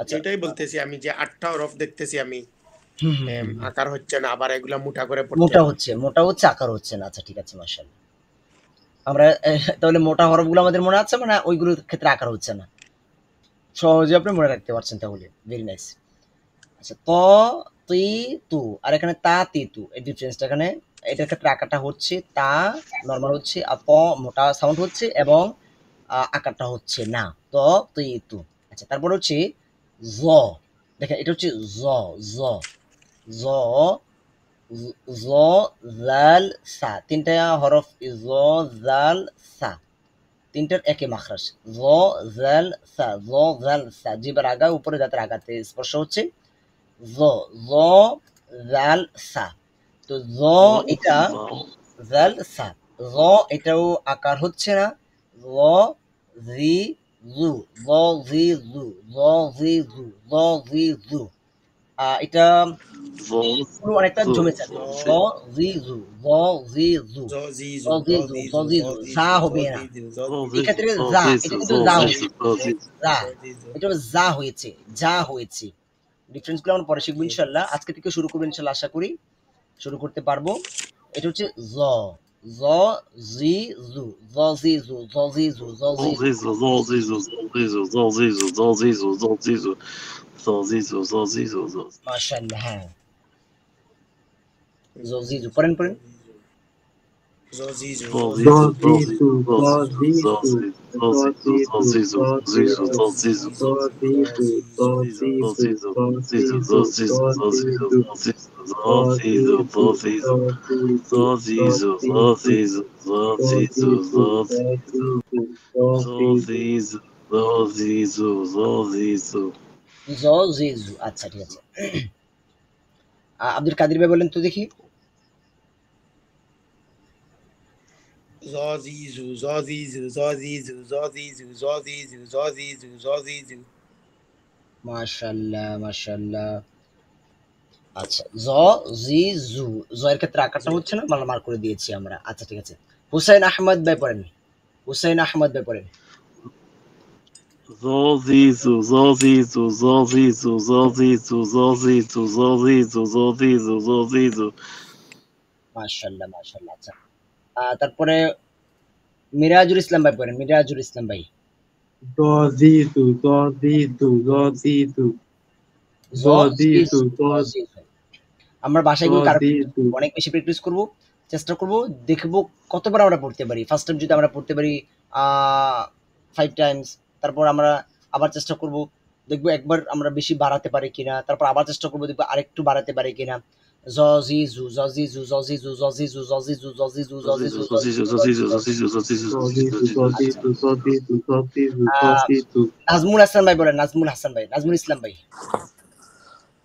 আচ্ছা, এটাই বলতেছি আমি যে 8টা হরফ দেখতেছি আমি, হুম হুম হুম হুম। আকার হচ্ছে না, আবার এগুলা মোটা করে পড়তে মোটা হবে। হচ্ছে, আকার হচ্ছে না। আচ্ছা ঠিক আছে, মাশাআল্লাহ। আমরা তাহলে মোটা হরফগুলো আমাদের মনে আছে, মানে ওইগুলোর ক্ষেত্রে আকার হচ্ছে না, সহজে আপনি মনে রাখতে পারছেন তাহলে। Very nice. আচ্ছা, ত, তি, তু, আর এখানে তা তি তু, এই ডিফারেন্সটা এখানে। এটার ক্ষেত্রে আকারটা হচ্ছে তা, নরমাল হচ্ছে, আর ত মোটা সাউন্ড হচ্ছে, এবং আকারটা হচ্ছে না। ত, তি, তু। আচ্ছা, তারপর হচ্ছে জ। দেখেন, এটা হচ্ছে জ, জ, জ, জ, জাল, সা। তিনটা হরফ, জ, জাল, সা, তিনটার একই মাখরাজ। জ, জাল, সা, জ, জাল, সা। জিবার আগা উপরে দাঁতের আগাতে স্পর্শ হচ্ছে। জ, জ, জাল, সা। তো জ, এটা জাল, সা, জ এটাও আকার হচ্ছে না। জ, জি, জু, জ, জি, জু, জ, জি, জু, জ, জি, জু। এটা পুরো অনেকটা জমেছে। জ, জ, জি, জু, জ, জি, জু, জ, জি, জ, জু, জ, জি, জু, জি, জ, জু, জি, জ, জু। জি, যা জু, জ, হবে না। জি, জু, জ, এই ক্ষেত্রে যা, এটা কিন্তু যা হয়েছে। যা, জি, জু। এটা যা হয়েছে, যা হয়েছে। ডিফারেন্স গুলো আমরা পরে শিখবো ইনশাল্লাহ। আজকে থেকে শুরু করবো ইনশাল্লাহ, আশা করি শুরু করতে পারবো। এটা হচ্ছে জ, জ, জি, জু, জ, জি, জু, জ, জি, জু, জ, জি, জু। মাশাআল্লাহ, হ্যাঁ। জ, জি, জু, পড়েন পড়েন। জ, জি, জু, জ, জি, জু। Zodisu, Zodisu, Zodisu, Zodisu, Zodisu, Zodisu, Zodisu, Zodisu, Zodisu, Zodisu, Zodisu, Zodisu, Zodisu, Zodisu. জ, জি, জু। আচ্ছা ঠিক আছে। আব্দুল কাদির ভাই বলেন তো দেখি। জ, জি, জু, জ, জি, জু, জ, জি, জু, জ, জি, জু, জ, জি, জু, জ, জি, জু, জ, জি, জু। মাশাআল্লাহ, মাশাআল্লাহ। আচ্ছা, জ, জি, জু। জ এর ক্ষেত্রে আকারটা জু। হচ্ছে না, মানে মার্ক করে দিয়েছি আমরা। আচ্ছা ঠিক আছে। হুসাইন আহমদ ভাই পড়েন। হুসাইন আহমদ ভাই পড়েন। Zozizu, zozizu, zozizu, zozizu, zozizu, zozizu, zozizu, zozizu. মাশাআল্লাহ মাশাআল্লাহ। আচ্ছা তারপরে মিরাজুল ইসলাম ভাই পড়েন, মিরাজুল ইসলাম ভাই। Zozizu, zozizu, zozizu, zozizu, জজিজু। আমরা বাসায় গিয়ে কারো zozizu. অনেক বেশি প্র্যাকটিস করব, চেষ্টা করব, দেখব কতবার আমরা পড়তে পারি। ফার্স্ট টাইম যদি আমরা পড়তে পারি 5 টাইমস, তারপর আমরা আবার চেষ্টা করব, দেখব একবার আমরা বেশি বাড়াতে পারি কিনা, তারপর আবার চেষ্টা করব দেখব আরেকটু বাড়াতে পারি কিনা। জজিজু জজিজু জজিজু জজিজু জজিজু জজিজু জজিজু Zozizu, zozizu, zozizu, zozizu, Zozizu, zozizu. zozizu, zozizu, zozizu, আহ, zozizu. নাজমুল হাসান ভাই বলেন, নাজমুল হাসান ভাই, নাজমুল ইসলাম ভাই।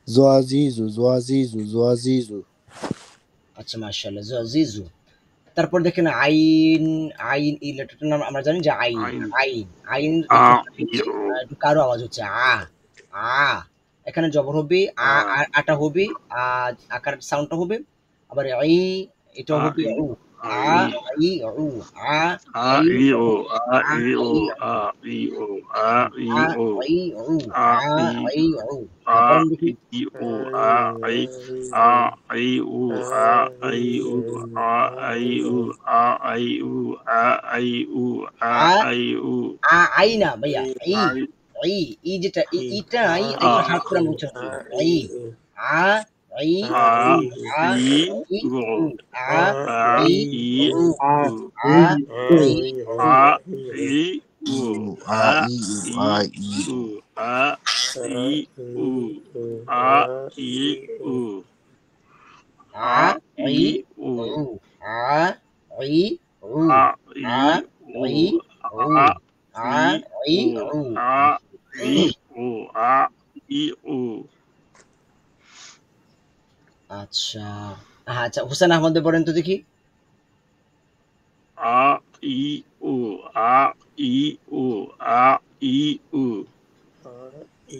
Zoazizu, zoazizu, zoazizu. আচ্ছা মাশাআল্লাহ, জজিজু। তারপর দেখেন আইন, আইন এই লেটারটার নাম আমরা জানি যে আইন। আইন। আইন আইন ইউ। একটু কারো আওয়াজ হচ্ছে আ এখানে জবর হবে, আটা হবে, আকার সাউন্ডটা হবে, আবার এটাও হবে উ, আ ই উ, আ A, I, O, A, I, O, A, I, O, A, I, O, E uh, A, E uh. A, পড়েন দেখি। I, O, A, I, A, I, O, A, I, O, A, I, O, A, I, O, A, I, O, A, I, O, I না ভাইয়া, I, ই যেটা ইটা হাত করে আমি উচ্চারণ করি। আ ই A, a I, E O, a A, E I, uh, O, a E A, I, O, A, I, I, O, A, I, O, A, I, O, a A, E I, O, উ, আ ই উ, A, a I, O, E uh, a I, E O, uh. A, I, O, A, I, O. আচ্ছা আচ্ছা, হুসেন আহমদ পড়েন তো দেখি। A, I, O, A, I, O, A, I, O.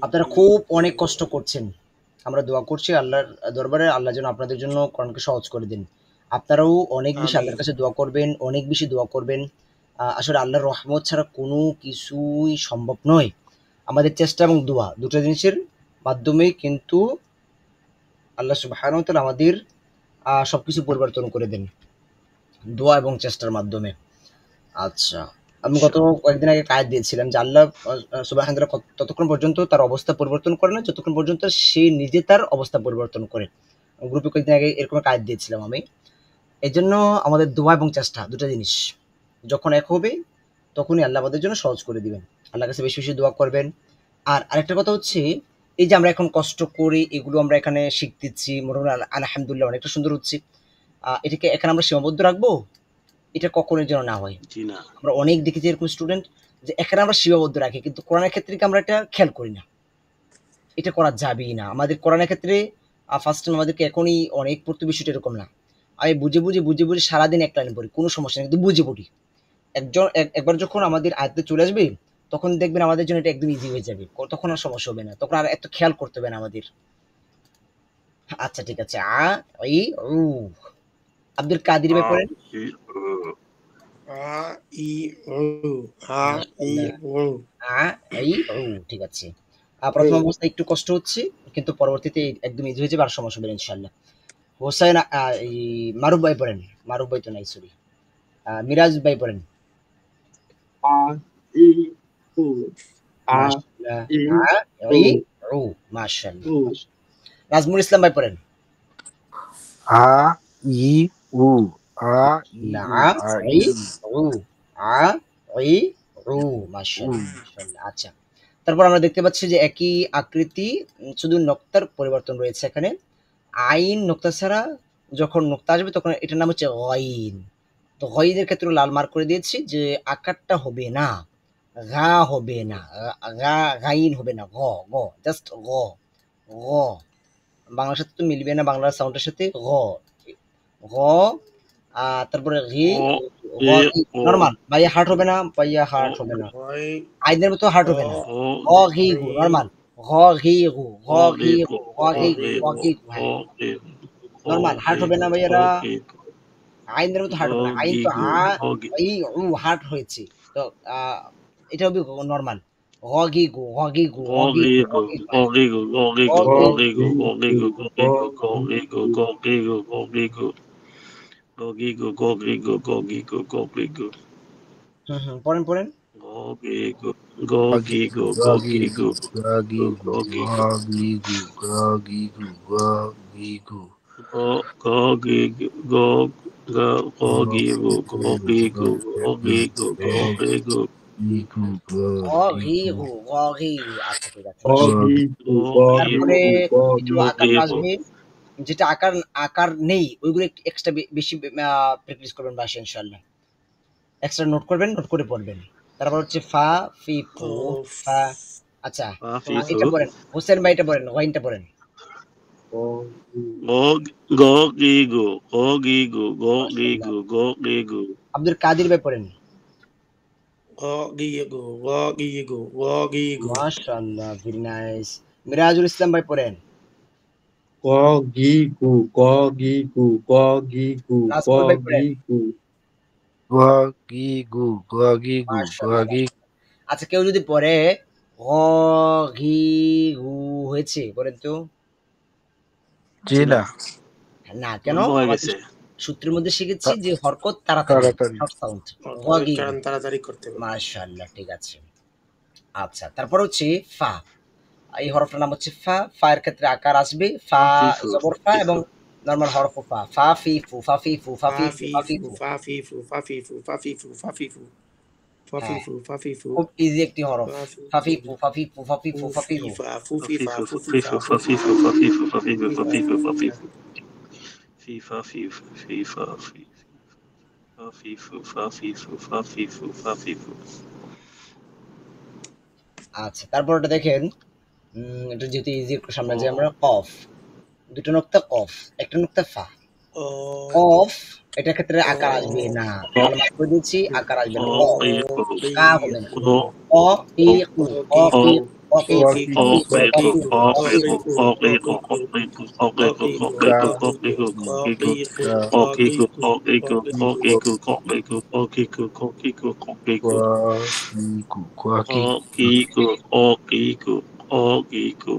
আপনারা খুব অনেক কষ্ট করছেন, আমরা দোয়া করছি আল্লাহর দরবারে, আল্লাহ যেন আপনাদের জন্য কোরআনকে সহজ করে দিন। আপনারাও অনেক বেশি আল্লাহর কাছে দোয়া করবেন, অনেক বেশি দোয়া করবেন। আসলে আল্লাহর রহমত ছাড়া কোনো কিছুই সম্ভব নয়। আমাদের চেষ্টা এবং দোয়া দুটো জিনিসের মাধ্যমেই কিন্তু আল্লাহ সুবহানাহু ওয়া তাআলা আমাদের সবকিছু পরিবর্তন করে দেন, দোয়া এবং চেষ্টার মাধ্যমে। আচ্ছা, আমি গত কয়েকদিন আগে কায়েত দিয়েছিলাম যে আল্লাহ সুবহানাহু ওয়া তাআলা ততক্ষণ পর্যন্ত তার অবস্থা পরিবর্তন করে না যতক্ষণ পর্যন্ত সে নিজে তার অবস্থা পরিবর্তন করে। গ্রুপে কয়েকদিন আগে এরকম কায়েত দিয়েছিলাম আমি। এজন্য আমাদের দোয়া এবং চেষ্টা দুটো জিনিস যখন এক হবে তখনই আল্লাহ আমাদের জন্য সহজ করে দিবেন। আল্লাহর কাছে বেশি বেশি দোয়া করবেন। আর আরেকটা কথা হচ্ছে, এই যে আমরা এখন কষ্ট করে এগুলো আমরা এখানে শিখতেছি, মোটামুটি আলহামদুলিল্লাহ অনেকটা সুন্দর হচ্ছে। এটাকে এখানে আমরা সীমাবদ্ধ রাখবো? এটা কখনোই যেন না হয়। জি না। আমরা অনেক দেখেছি এরকম স্টুডেন্ট যে এখানে আমরা সীমাবদ্ধ রাখি, কিন্তু কোরআনের ক্ষেত্রে কি আমরা এটা খেয়াল করি না। এটা করা যাবেই না। আমাদের কোরআনের ক্ষেত্রে ফার্স্ট টাইম আমাদেরকে এখনই অনেক পড়তে, বিষয়টা এরকম না। আমি বুঝে সারাদিন এক লাইন পড়ি, কোনো সমস্যা নেই, কিন্তু বুঝে পড়ি। একবার যখন আমাদের আয়ত্তে চলে আসবে তখন দেখবেন আমাদের জন্য এটা একদম ইজি হয়ে যাবে, তখন আর সমস্যা হবে না, তখন আর এত খেয়াল করতে হবে না আমাদের। আচ্ছা ঠিক আছে, ই উ। আব্দুল কাদির ভাই পড়েন। ঠিক আছে। প্রথম অবস্থায় একটু কষ্ট হচ্ছে, কিন্তু পরবর্তীতে একদম ইজি হয়ে যাবে, আর সমস্যা হবে না ইনশাআল্লাহ। হোসেন মারুফ ভাই পড়েন। মারুফ ভাই তো নাই, সরি। মিরাজ ভাই পড়েন। মাশাআল্লাহ। নাজমুল ইসলাম ভাই পড়েন। A, I, U. A, I, U. মাশাআল্লাহ। আচ্ছা, তারপর আমরা দেখতে পাচ্ছি যে একই আকৃতি, শুধু নক্তার পরিবর্তন রয়েছে এখানে। আইন নক্তা ছাড়া যখন নক্তা আসবে তখন এটার নাম হচ্ছে গইন। তো গইনের ক্ষেত্রে লাল মার্ক করে দিয়েছি যে আকারটা হবে না, গা হবে না, গাইন হবে না, গ গ জাস্ট গ গ। বাংলার সাথে তো মিলবে না, বাংলার সাউন্ডের সাথে গ গ। তারপরে ঘি, নরমাল ভাইয়া হার্ট হবে না, ভাইয়া হার্ট হবে না, আইনের মতো হার্ট হবে না। ঘ ঘি গু নরমাল, ঘ ঘি গু, ঘ ঘি গু, ঘ ঘি গু, ঘ ঘি গু, হ্যাঁ নরমাল হার্ট হবে না ভাইয়ারা। আইনের মতো হার্ট হবে না, আইন তো ই উ হার্ট হয়েছে, তো এটা হবে নরমাল। গগিগু গগিগু গগিগু Gogigo, গগিগু gogigo, গগিগু gogigo, gogigo, gogigo, gogigo, gogigo, gogigo, gogigo, gogigo, gogigo, gogigo, পড়েন পড়েন। gogigo, Gagigu, gogigo, gagigu, gogigo, gagigu, gogigo, gagigu, gagigu, gagigu. gogigo, gogigo, gogigo, gogigo, gogigo, গগিগু গগিগু। আচ্ছা ঠিক আছে মাশাআল্লাহ। Gogigo, তারপরে gogigo, gogigo, একটু আকারটা gogigo. আসবে, যেটা আকার আকার নেই ওইগুলো একটু এক্সট্রা বেশি প্র্যাকটিস করবেন বাসায় ইনশাআল্লাহ। এক্সট্রা নোট করবেন, নোট করে পড়বেন। তারপর হচ্ছে ফা ফি ফু কফ ফা। আচ্ছা Afifu, এটা পড়েন, হোসেন ভাই এটা পড়েন, ওয়াইনটা পড়েন। Gogigo. gogigo, gogigo, মাশাআল্লাহ। gogigo, gogigo, আব্দুল কাদির ভাই পড়েন। গগিগো গগিগো গগিগো মাশাআল্লাহ, ভেরি নাইস। মিরাজুল ইসলাম ভাই পড়েন। Gogigo, gogigo, gogigo, নাজমুল ভাই পড়েন। gogigo. Gagigu, gagigu, মাশাআল্লাহ gagigu. মাশাআল্লাহ। আচ্ছা কেউ যদি পড়ে গ ঘি গু হয়েছে বলেন তো? Gina, না কেন? হয়ে আমাদের গেছে সূত্রের মধ্যে শিখেছি যে হরকত তাড়াতাড়ি, taratari. Short sound. গ ঘি গু। উচ্চারণ তাড়াতাড়ি করতে হবে। মাশাআল্লাহ ঠিক আছে। আচ্ছা তারপর হচ্ছে ফা। এই হরফটার নাম হচ্ছে ফা। ফা এর ক্ষেত্রে আকার আসবে ফা, আফিফু, জবর ফা এবং আফিফু, নরমাল হরফ ফা। ফা ফি ফু ফা ফি ফু ফা ফি ফু ফা ফি ফাফিফু ফু। ফাফিফু ফাফিফু ফাফিফু ফাফিফু হ্যাঁ ফাফিফু ফাফিফু খুব ইজি একটি হরফ। ফা ফি ফাফিফু ফু ফা ফি ফু ফা ফি ফু ফা ফি ফু। ফুফিফা ফুফিফা আফিফু, ফুফিফা ফাফিফু, ফুফিফা ফাফিফু, ফাফিফু, ফাফিফু, ফুফিফা ফাফিফু, ফুফিফা ফাফিফু, ফিফা, ফিফ, ফিফা, ফিফ, ফাফিফু, ফাফিফু, ফাফিফু, ফাফিফু, আচ্ছা তারপর ওটা দেখেন, এটা যেহেতু ইজি একটু সামনে ও, যে আমরা কফ, দুটো নোক্তা কফ, একটা নোক্তা ফা। ও কফ এটার ক্ষেত্রে ও আকার আসবে না, ও, মালুমাত করে দিচ্ছি, আকার আসবে না। ক ওকিকু, কা হবে না। কিকু ও, ক কি ও, কু ক ও, কি কিকু ক কি কু ক কিকু কি কু ক okiku, কি কিকু কু ক কি okiku, কু। কিকু okiku, কিকু okiku, okiku, কিকু okiku, কিকু okiku, কিকু okiku, কিকু okiku, কিকু okiku, okiku, okiku, okiku, okiku, Gagigu, gagigu. okiku, okiku, okiku,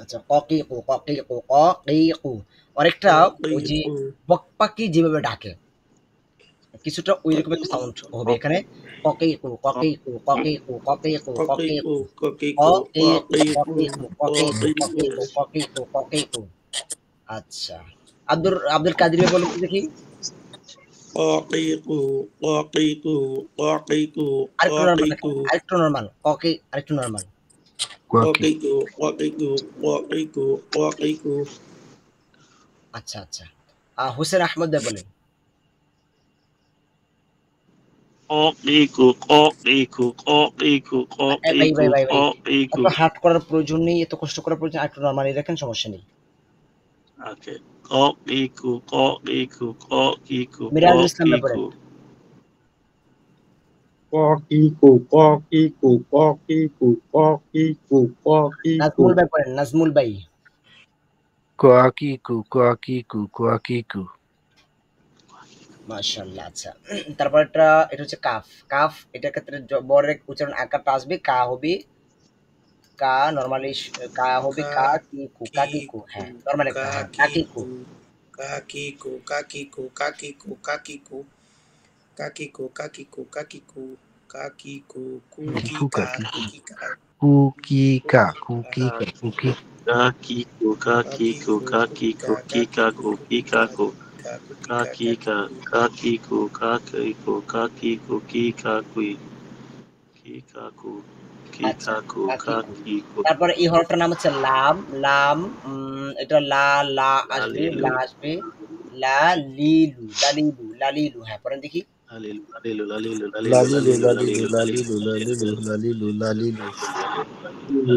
আচ্ছা ক কি কু ক কি কু ক কি কু। আরেকটা ওই যে কিকু বক পাখি যেভাবে ডাকে কিছুটা ওই রকম একটা সাউন্ড হবে এখানে। ক কি কু ক কি কু ক কি কু ক কি কু ক কি Kokiku, কু ক kokiku, কি কু ক kokiku, কি কু ক কি কু ক কি kokiku, কু ক কি কু ক কি কু। আচ্ছা আব্দুল আব্দুল কাদির ভাই বলেন তো দেখি। kokiku, kokiku, kokiku, আরেকটু নরমাল দেখেন, kokiku, আরেকটু নরমাল ককে, আরেকটু normal. Gaki. kokiku, kokiku, kokiku, kokiku, আচ্ছা আচ্ছা হোসেন আহমদ ভাই বলেন। okiku, okiku, okiku, ভাই ভাই okiku, ভাই ভাই এত okiku. হার্ড করার প্রয়োজন নেই, এত কষ্ট করার প্রয়োজন, আরেকটু নরমালি দেখেন, সমস্যা নেই। Okay. Okiku, okiku, okiku, Mirajul Islam ভাই বলেন। okiku. Kokiku, kokiku, kokiku, kokiku, kokiku. Nazmul ভাই বলেন, নাজমুল ভাই। Gagigu, gagigu, gagigu. মাশাআল্লাহ। আচ্ছা তারপর এটা হচ্ছে কাফ। কাফ এটার ক্ষেত্রে বরের উচ্চারণ আকারটা আসবে কা হবে, কা নরমালি কা হবে কা কি কু কা কি কু। kakiku, হ্যাঁ নরমাল একটা, হ্যাঁ কা কি কু। kakiku, kakiku, kakiku, kakiku, kakiku, kakiku, kakiku, kakiku, kakiku, kukika, Kukaki. kukika, Kukika, kukika, kukika, kukika. Kakiku, kakiku, kakiku, kakiku, kukika, kakiku, kikaku, kukika, kikaku, kukika, kukika, kakika, kakiku. kakiku, kakiku, kakiku, kikaku, kikaku, আচ্ছা kikaku, কা কি কু। kakiku, তারপরে এই হরফটার নাম হচ্ছে লাম। লাম এটা লা লা আসবে, lalilu, লা আসবে, লা লিলু লালিলু লালিলু। হ্যাঁ পড়েন দেখি। lalilu, lalilu, lalilu, lalilu, Lalilu, lalilu, lalilu, lalilu, lalilu, lalilu, lalilu, lalilu, lalilu.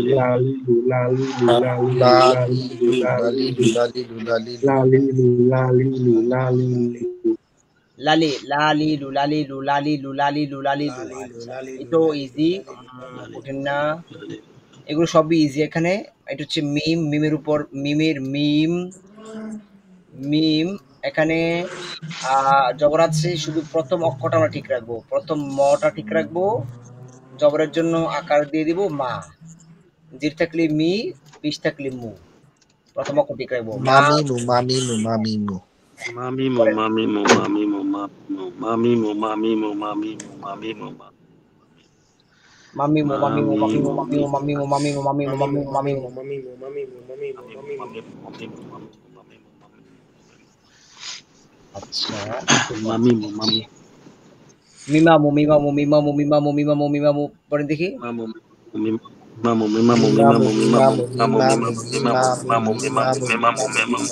lalilu, Lalilu, lalilu, lalilu, lalilu, Lalilu, lalilu, lalilu, lalilu, lalilu. lalilu, lalilu, lalilu. লালি লালিলু লালিলু লালিলু লালিলু লালিলু। Lalilu, আচ্ছা lalilu, এটাও lalilu, ইজি, lalilu, lalilu, কঠিন না। lalilu. এগুলো সবই easy এখানে। এটা হচ্ছে মিম, মিমের উপর মিমের মিম, মিম এখানে জবর আছে, শুধু প্রথম অক্ষরটা আমরা ঠিক রাখবো, প্রথম মটা ঠিক রাখবো, জবরের জন্য আকার দিয়ে দিব মা, জির থাকলে মি, পিস থাকলে মু, প্রথম অক্ষর ঠিক রাখবো মা। মামিমু মামিমু মামিমু মামিমু পরের মামিমু মামিমু মামিমু মামিমু মামিমু মামিমু মামিমু মামিমু মামিমু মামিমু মামিমু মামিমু মামিমু মামিমু মামিমু আচ্ছা ঠিক আছে। মামিমু মামি মিমামু মিমামু মিমামু মিমামু মিমামু মিমামু পরে দেখি মামু মিমামু মিমামু মিমামু মিমামু মিমামু মিমামু মিমামু মিমামু মিমামু মিমামু মিমামু মিমামু মিমামু মিমামু মিমামু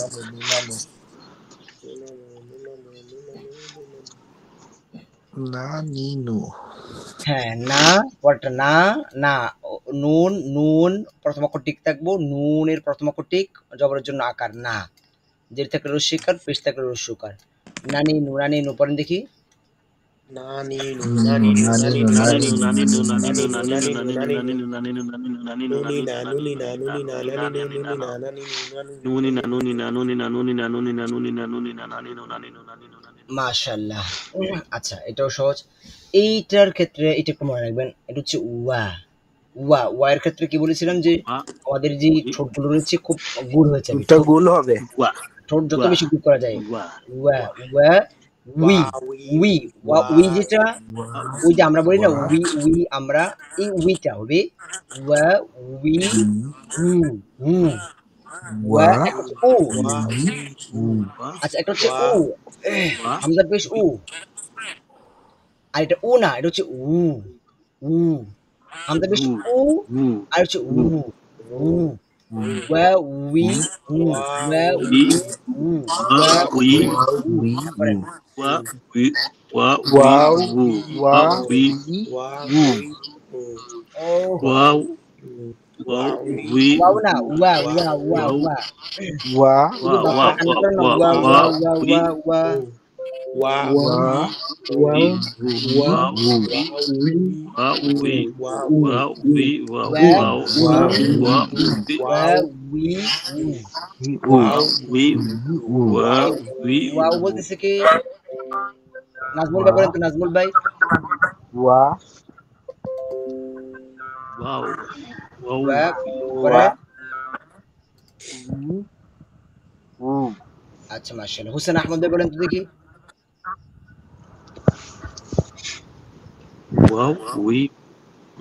নানিনু হ্যাঁ না, পরেরটা না, না নুন নুন প্রথম অক্ষর ঠিক থাকবো, নুনের প্রথম অক্ষর ঠিক, জবরের জন্য আকার না, জের থাকলে রস্যিকার, পেশ থাকলে রস্যকার, নানি নু নানি নু পরেন দেখি নানিনু নানিনু নানিনু নানিনু নানিনু নানিনু নানিনু নানিনু নানিনু নানিনু নানিনু নানিনু নানিনু মাশাআল্লাহ। আচ্ছা এটাও সহজ। এইটার ক্ষেত্রে এটা একটু মনে রাখবেন, এটা হচ্ছে ওয়া। ওয়া ওয়া এর ক্ষেত্রে কি বলেছিলাম যে আমাদের যে ঠোঁটগুলো রয়েছে খুব গুড় হয়ে যাবে, এটা গুল হবে ঠোঁট যত বেশি গুড় করা যায়। ওয়া ওয়া উই উই ওয়া উই যেটা, ওই যে আমরা বলি না উই উই, আমরা এই উইটা হবে ওয়া উই উ উ। ওয়া ওয়া একটা হচ্ছে উ। উ আচ্ছা একটা হচ্ছে উ, হামজা পেশ উ, আর এটা উ না, এটা হচ্ছে উ উ, হামজা পেশ উ, আর হচ্ছে উ উ। ওয়া উই উ ওয়া উই উ ওয়া উই উ। পড়েন ওয়াও ওয়া ই উ ও Wow, we, ওয়াও না, ওয়া ওয়া ওয়া wow, ওয়া, ওয়া এই যে বাচ্চারা কান্না করে না, ওয়া ওয়া ওয়া we, ওয়া ওয়া। ওয়া we, wow wow, we, wow, we, wow, ওয়া wow, উই ওয়া wow, উ we, ওয়া উই উ। উ wow, we, উ wow, we, ওয়াও বলতেছে কি? নাজমুল ভাই বলেন তো, নাজমুল ভাই। ওয়া wow, wow, ওয়া পরে ওয়া উ আচ্ছা মাশাআল্লাহ। হোসেন আহমদ ভাই বলেন তো দেখি। wow, we,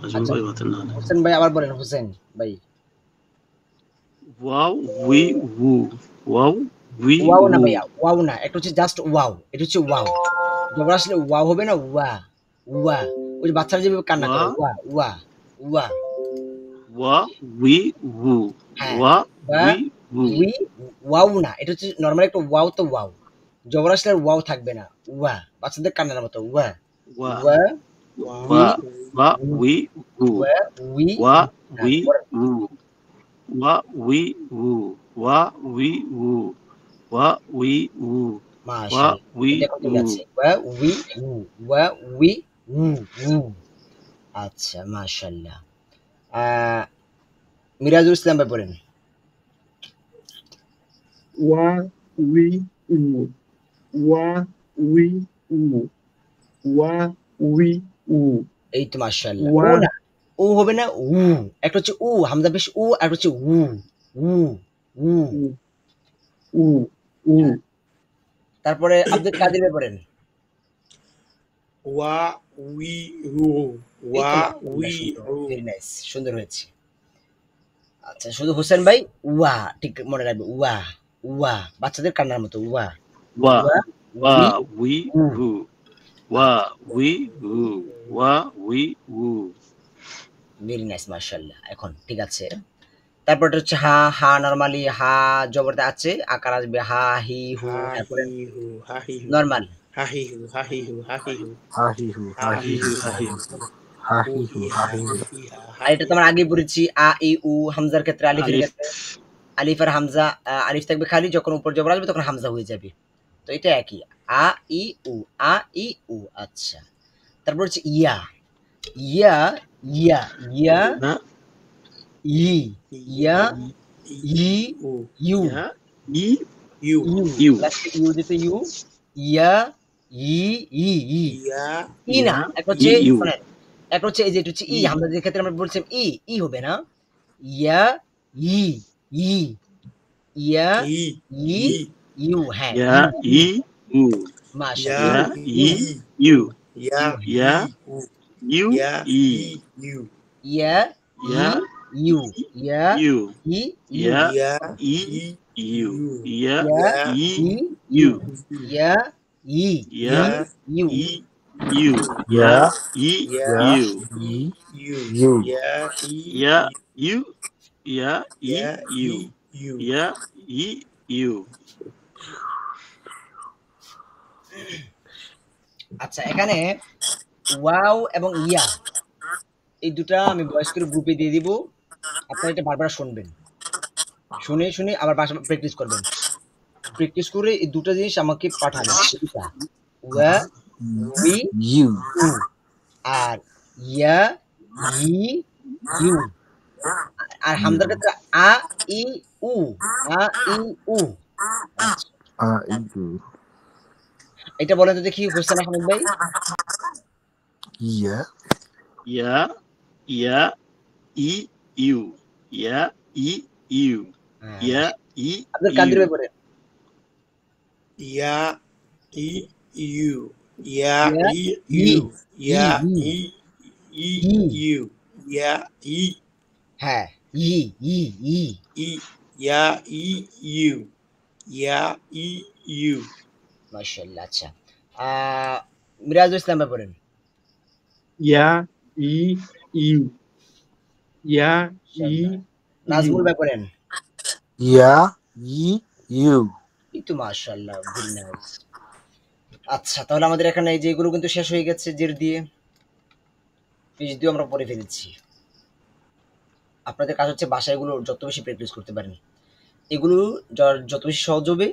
আচ্ছা ভাই মাথা না হোসেন ভাই আবার বলেন, হোসেন ভাই। wow, we, woo, wow, we, wow না woo, ভাইয়া, ওয়াও না, এটা হচ্ছে জাস্ট ওয়াও, এটা হচ্ছে ওয়াও। যখন আসলে ওয়াও হবে না, ওয়া ওয়া, ওই যে বাচ্চারা যেভাবে কান্না করে, wa, ওয়া ওয়া ওয়া। wa, we, woo, হ্যাঁ wa, বা we, woo, উই, ওয়াও না, এটা হচ্ছে নরমাল একটা ওয়াও, তো ওয়াও জবর আসলে আর ওয়াও থাকবে না, ওয়া বাচ্চাদের কান্নার মতো, ওয়া wa, ওয়া we wa, wa, we, woo, ওয়া উই। wa, হ্যাঁ we, পরে woo, wa, we, woo, wa, we, woo, wa, we, woo, wa, মাশাআল্লাহ, we, এটা এখন ঠিক woo. আছে। ওয়া উই উ ওয়া উই উ উ। আচ্ছা মাশাআল্লাহ। মিরাজুল ইসলাম ভাই পড়েন। ওয়া উই উ ওয়া উই উ ওয়া উই উ এই তো মাশাআল্লাহ। ও ওয়া না, ও হবে না, উ। একটা হচ্ছে উ, হামজা পেশ উ, আর হচ্ছে উ উ উ। উ উ উ তারপরে আব্দুল কাদের ভাই পড়েন। ওয়া উই হু এই ওয়া তো মাশাআল্লাহ, উই সুন্দর, হু ভেরি নাইস, সুন্দর হয়েছে। আচ্ছা শুধু হোসেন ভাই ওয়া ঠিক মনে রাখবে, ওয়া ওয়া বাচ্চাদের কান্নার মতো, ওয়া Wa, ওয়া wa, উই we, উ। woo, wa, we, woo, wa, we, woo. Very nice মাশাআল্লাহ। এখন ঠিক আছে। তারপরটা হচ্ছে হা, হা নরমালি হা জবরতে আছে, আকার আসবে হা হি হু, হা হ্যাঁ হি পড়েন হু হা হি হু নরমাল। হা হি হু হা হি হু হা হি হু হাহিহু হা হি হাহিহু হু হা হি হাহিহু হু উ হাহিহু ই হা হাহিহু উ ই হা হা আর এটা হি তো আমরা হা আগে পড়েছি, আ ই উ, হামজার ক্ষেত্রে, আলিফের Alif, ক্ষেত্রে আলিফ আর হামজা, আলিফ থাকবে খালি, যখন উপর জবর আসবে তখন হামজা হয়ে যাবে। তো এটা একই, আ ই উ, আ ই উ। আচ্ছা তারপর হচ্ছে ইয়া, ইয়া ইয়া ইয়া na, ই, ইয়া ই ই উ ইউ। ya, i, ইউ ইউ লাস্টে ইউ যেতে ইউ, ইয়া, ই, ই, ই, ইয়া ই না, ইয়া একটা হচ্ছে ইউ শোনেন, একটা হচ্ছে এই যে এটা হচ্ছে ই, ই হামজাদের ক্ষেত্রে আমরা বলছিলাম ই, ই হবে না, ইয়া, ই, ই, ইয়া, ই ই, ই ইউ, হ্যাঁ, ইয়া ইউ, ই উ ইয়া মাশাআল্লাহ, ইয়া ইউ, ই ই ইউ ইয়া ইউ, হ্যাঁ, ইয়া ই উ ইউ ইয়া ই ই ইউ ইয়া, ই, ইয়া ইউ, ইয়া, ইউ ই, ইউ, ইয়া ইয়া ই ই ইউ ইউ ইয়া ইয়া, ইয়া ই ই, ইউ ইউ, ইয়া, ই, ইয়া ই, ইয়া ইউ, ই ইউ ইয়া Yeah. ই ইয়া ইউ ই E. ইউ U. ইয়া ই ইয়া ইউ ইয়া ই ইয়া ই ইউ ইউ ইয়া ই ইউ আচ্ছা এখানে ওয়াও এবং ইয়া এই দুটা আমি ভয়েস করে গ্রুপে দিয়ে দিব, আপনারা এটা বারবার শুনবেন, শুনে শুনে আবার বাসা প্র্যাকটিস করবেন, প্র্যাকটিস করে এই দুটো জিনিস আমাকে পাঠাবেন, দুটা, ওয়া, উই, U. উ, আর ইয়া, ই, ইউ, আর হামজার U. ক্ষেত্রে আ, ই, উ, আ, ই, উ। আচ্ছা U. এটা বলেন তো দেখি হোসেন আহমেদ ভাই। Yeah. ইয়া ইয়া ই ইউ ইয়া ই ইউ হ্যাঁ, ইয়া ই আব্দুল কাদের ইউ ভাই বলেন। ইয়া ই ইউ ইয়া ইয়া, ই ই, ইউ ই, ইয়া ই, ই ই ই, ইউ ইয়া ই হ্যাঁ, ই, ই, ই, ই ইয়া ই ইউ ইয়া ই ইউ মাশাআল্লাহ। আচ্ছা মিরাজুল ইসলাম ভাই বলেন। ইয়া ই ইউ ইয়া ই মাশাআল্লাহ। ইউ নাজমুল ভাই বলেন। Yeah. E. U. এই তো মাশাআল্লাহ, ভেরি নাইস। আচ্ছা তাহলে আমাদের এখানে এই যে এগুলো কিন্তু শেষ হয়ে গেছে জের দিয়ে, পেজ দিয়ে আমরা পড়ে ফেলেছি। আপনাদের কাজ হচ্ছে বাসায় এগুলো যত বেশি প্র্যাকটিস করতে পারেন, এগুলো যার যত বেশি সহজ হবে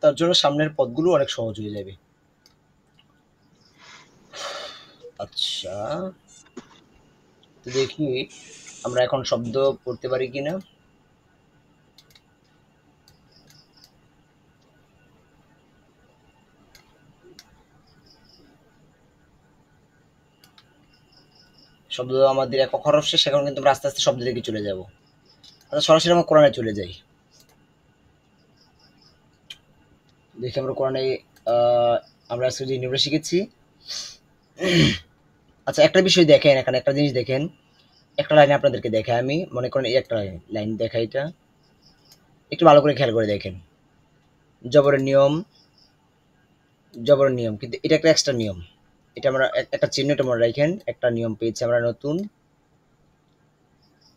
তার জন্য সামনের পথগুলো অনেক সহজ হয়ে যাবে। আচ্ছা তো দেখি আমরা এখন শব্দ পড়তে পারি কিনা। শব্দ আমাদের এক হরফ শেষ, এখন কিন্তু আমরা আস্তে আস্তে শব্দ দিকে চলে যাব। আচ্ছা সরাসরি আমরা কোরআনে চলে যাই, দেখি আমরা কোরআনে আমরা আজকে যে নিয়মটা শিখেছি। আচ্ছা একটা বিষয় দেখেন, এখানে একটা জিনিস দেখেন, একটা লাইনে আপনাদেরকে দেখাই, আমি মনে করেন এই একটা লাইন দেখাই, এটা একটু ভালো করে খেয়াল করে দেখেন। জবরের নিয়ম, জবরের নিয়ম, কিন্তু এটা একটা এক্সট্রা নিয়ম, এটা আমরা একটা চিহ্নটা মনে রাখেন, একটা নিয়ম পেয়েছি আমরা নতুন,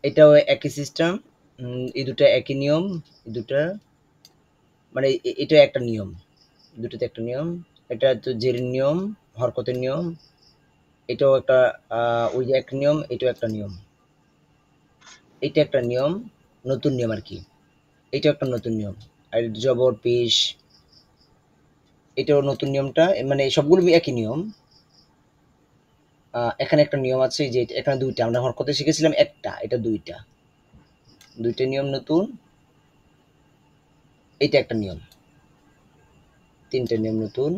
এটাও একই সিস্টেম, এই দুটো একই নিয়ম, এই দুটা মানে এটা একটা নিয়ম, দুটোতে একটা নিয়ম, এটা তো জের নিয়ম, হরকতের নিয়ম, এটাও একটা ওই যে এক নিয়ম, এটাও একটা নিয়ম, এটা একটা নিয়ম, নতুন নিয়ম আর কি, এটা একটা নতুন নিয়ম, আর জবর পেশ এটাও নতুন নিয়মটা, মানে সবগুলো একই নিয়ম। এখানে একটা নিয়ম আছে যে এখানে দুইটা, আমরা হরকতে শিখেছিলাম একটা, এটা দুইটা, দুইটা নিয়ম নতুন, এটা একটা নিয়ম, তিনটা নিয়ম নতুন,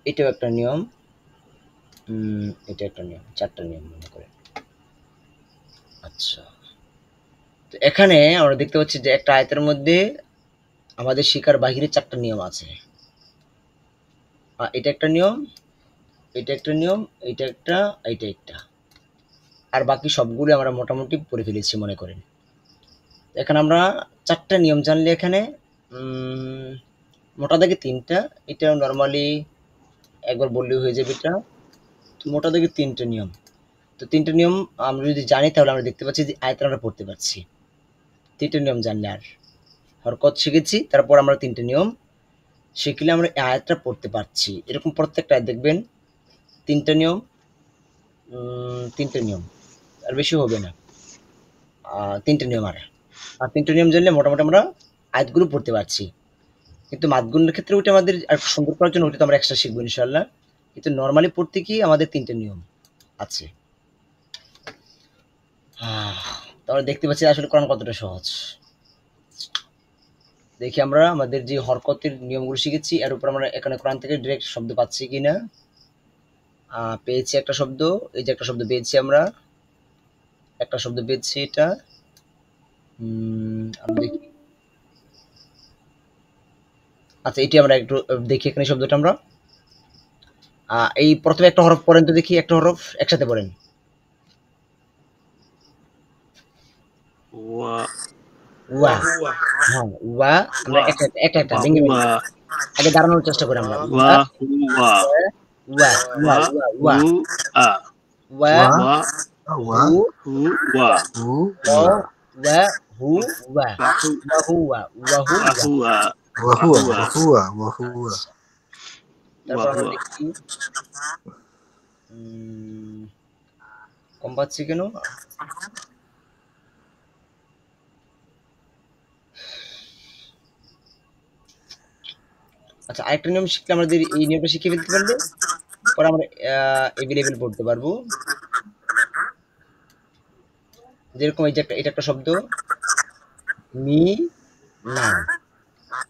এটাও একটা নিয়ম, এটা একটা নিয়ম, চারটা নিয়ম মনে করে। আচ্ছা তো এখানে আমরা দেখতে পাচ্ছি যে একটা আয়াতের মধ্যে আমাদের শিকার বাহিরে চারটা নিয়ম আছে, এটা একটা নিয়ম, এটা একটা নিয়ম, এটা একটা, এটা একটা, আর বাকি সবগুলো আমরা মোটামুটি পড়ে ফেলেছি মনে করেন। এখানে আমরা চারটা নিয়ম জানলে এখানে মোটা দাগে তিনটা, এটা নর্মালি একবার বললেই হয়ে যাবে, এটা তো মোটা দাগে তিনটা নিয়ম। তো তিনটা নিয়ম আমরা যদি জানি তাহলে আমরা দেখতে পাচ্ছি যে আয়াতটা আমরা পড়তে পারছি, তিনটা নিয়ম জানলে, আর হরকত শিখেছি তারপর আমরা তিনটা নিয়ম শিখলে আমরা এই আয়াতটা পড়তে পারছি। এরকম প্রত্যেকটা আয়াত দেখবেন তিনটা নিয়ম, তিনটা নিয়ম, আর বেশি হবে না, তিনটা নিয়ম, আর তিনটা নিয়ম জানলে মোটামুটি আমরা আয়াতগুলো পড়তে পারছি। কিন্তু মাতগুণের ক্ষেত্রে ওইটা আমাদের আর সুন্দর করার জন্য ওইটা তো আমরা এক্সট্রা শিখবো ইনশাল্লাহ, কিন্তু নর্মালি পড়তে কি আমাদের তিনটা নিয়ম আছে। তাহলে দেখতে পাচ্ছি আসলে কোরআন কতটা সহজ। দেখি আমরা আমাদের যে হরকতের নিয়মগুলো শিখেছি এর উপর আমরা এখানে কোরআন থেকে ডিরেক্ট শব্দ পাচ্ছি কিনা। পেয়েছি একটা শব্দ, এই যে একটা শব্দ পেয়েছি আমরা, একটা শব্দ পেয়েছি এটা। আমরা দেখি, আচ্ছা এটি আমরা একটু দেখি এখানে শব্দটা আমরা। এই প্রথমে একটা হরফ পড়েন তো দেখি, একটা হরফ একসাথে পড়েন। ওয়া ওয়া, ওয়াহুয়া হ্যাঁ ওয়া। আমরা ওয়া একটা একটা একটা ভেঙে ভেঙে ওয়া আগে দাঁড়ানোর চেষ্টা করি আমরা। ওয়া হুয়া ওয়া ওয়া ওয়া ওয়া হু আ ওয়া ওয়া Wa. হু হু ওয়া Hu. ওয়া Wa. ওয়া হু ওয়া ওয়া হু ওয়া হুয়া ওয়া ওয়া হুয়া। হুয়া Wa huwa. Wa huwa. Wa huwa. আচ্ছা, ওয়া তারপর আমরা হুয়া দেখি উম, কম পাচ্ছি কেন। আচ্ছা আরেকটা নিয়ম শিখলে আমাদের এই নিয়মটা শিখে ফেলতে পারলে পরে আমরা এভেলেবেল পড়তে পারবো। যেরকম এই যে এটা একটা শব্দ মি না,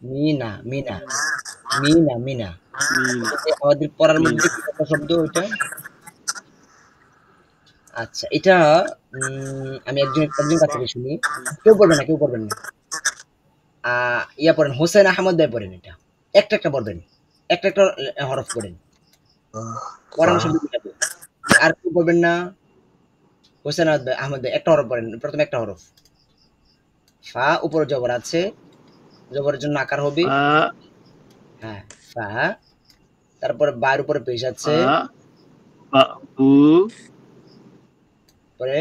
মিনা মিনা মিনা মিনা। মিনা আমাদের পড়ার মধ্যে মিনা কি একটা শব্দ ওইটা। আচ্ছা এটা আমি একজন কাছ থেকে শুনি, কেউ পড়বেন না, কেউ পড়বেন না। ইয়া পড়েন, হোসেন আহমদ ভাই পড়েন, এটা একটা একটা পড়বেন, একটা একটা হরফ পড়েন, পড়ানো শব্দ বুঝাবো। আর কেউ পড়বেন না। হোসেন আহমদ ভাই একটা হরফ পড়েন, প্রথমে একটা হরফ। ফা উপরে জবর আছে, জবরের জন্য আকার হবে ফা হ্যাঁ ফা। তারপরে বার উপরে পেশ আছে, ফা ফা হু পরে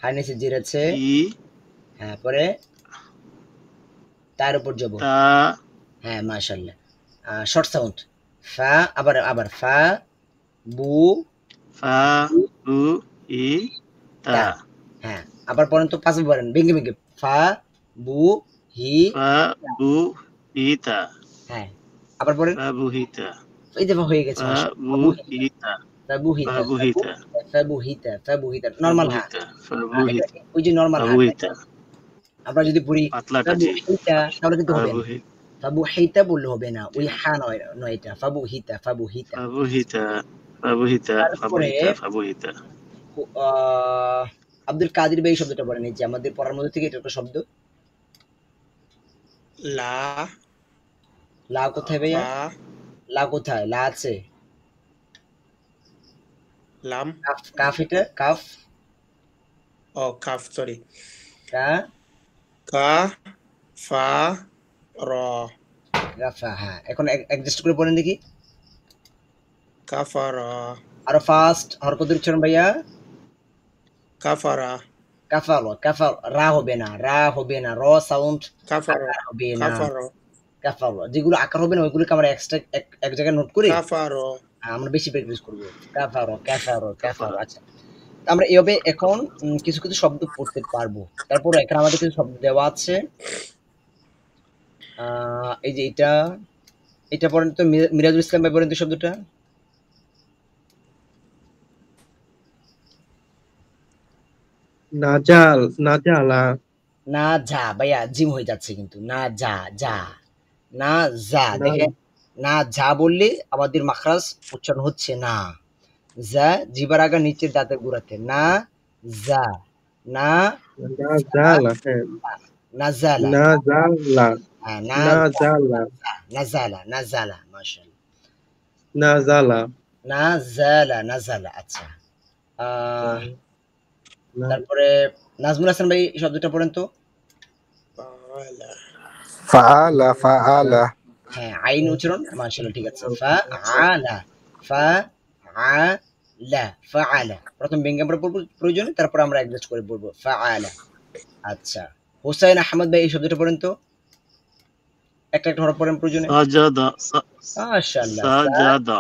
হাই নিচে জির আছে, ই হ্যাঁ পরে তার উপর জবর, তা হ্যাঁ মাশাআল্লাহ। শর্ট সাউন্ড ফা, আবার আবার ফা বু ফা হু ই তা তা, হ্যাঁ আবার পড়েন তো, পাঁচবার পড়েন ভেঙে ভেঙে। ফা বু হি, ফা বু ই তা হ্যাঁ আবার পড়েন। ফা বু হি তা এই যে হয়ে গেছে ফা মাশাআল্লাহ। বু হি তা ফা ফাবুহিতা বু হি তা ফাবুহিতা ফাবুহিতা ফা বু নরমাল, হি হ্যাঁ তা ফা বু হি এটা তা ওই যে নরমাল ফা বু হ্যাঁ। হি তা আমরা যদি পড়ি পাতলাটা জি ফাবুহিতা তাহলে কিন্তু ফা হবে বু না, হি ফাবুহিতা বললে হবে না, জি ওই হা নয় নয়, এটা ফাবুহিতা ফাবুহিতা। ফা বু হি তা ফা বু হি তা ফা বু তারপরে হি তা ফা বু হি তা আব্দুল কাদির ভাই এই শব্দটা পড়েন, এই যে আমাদের পড়ার মধ্যে থেকে এটা একটা শব্দ। লা লা কোথায় ভাইয়া, ফা লা কোথায়, লা আছে, লাম কাফ কাফ, এটা কাফ ও কাফ সরি কা কা ফা র গাফা, হ্যাঁ এখন অ্যাডজাস্ট করে পড়েন দেখি। কাফারা আরো ফাস্ট হরকতের উচ্চারণ ভাইয়া। কাফারা কাফার কাফার, রা হবে না, রা হবে না, র সাউন্ড কাফারা আকার হবে না। কাফারা কাফার যেগুলো আকার হবে না ওইগুলোকে আমরা এক্সট্রা এক জায়গায় নোট করে কাফারো আমরা বেশি প্র্যাকটিস করবো। কাফার কাফার কাফার। আচ্ছা আমরা এভাবে এখন কিছু কিছু শব্দ পড়তে পারবো। তারপর এখানে আমাদের কিছু শব্দ দেওয়া আছে। এই যে এটা এটা পড়েন তো, মিরাজুল ইসলাম ভাই পড়েন তো শব্দটা। নাজাল নাজালা না যা ভাইয়া, জিম হয়ে যাচ্ছে কিন্তু, না যা যা না যা। না দেখেন না যা বললে আমাদের মাখরাজ উচ্চারণ হচ্ছে না, যা জিবার আগা নিচের দাঁতের গুড়াতে, না যা না নাজালা হ্যাঁ নাজালা, নাজালা হ্যাঁ না নাজালা নাজালা নাজালা মাশাআল্লাহ, নাজালা নাজালা নাজালা। আচ্ছা তারপরে নাজমুল হাসান ভাই এই শব্দটা পড়েন তো। পালা Fa'ala. Fa'ala. হ্যাঁ আইন উচ্চারণ মাশাআল্লাহ ঠিক আছে। ফা আলা ফা আলা ফা আলা, প্রথম ব্যঙ্গে আমরা পড়বো প্রয়োজনে, তারপর আমরা অ্যাডজাস্ট করে পড়বো ফা আলা। আচ্ছা হোসেন আহমদ ভাই এই শব্দটা পড়েন তো, একটা একটা হরফ পড়েন প্রয়োজনে। সাজাদা মাশাআল্লাহ সাজাদা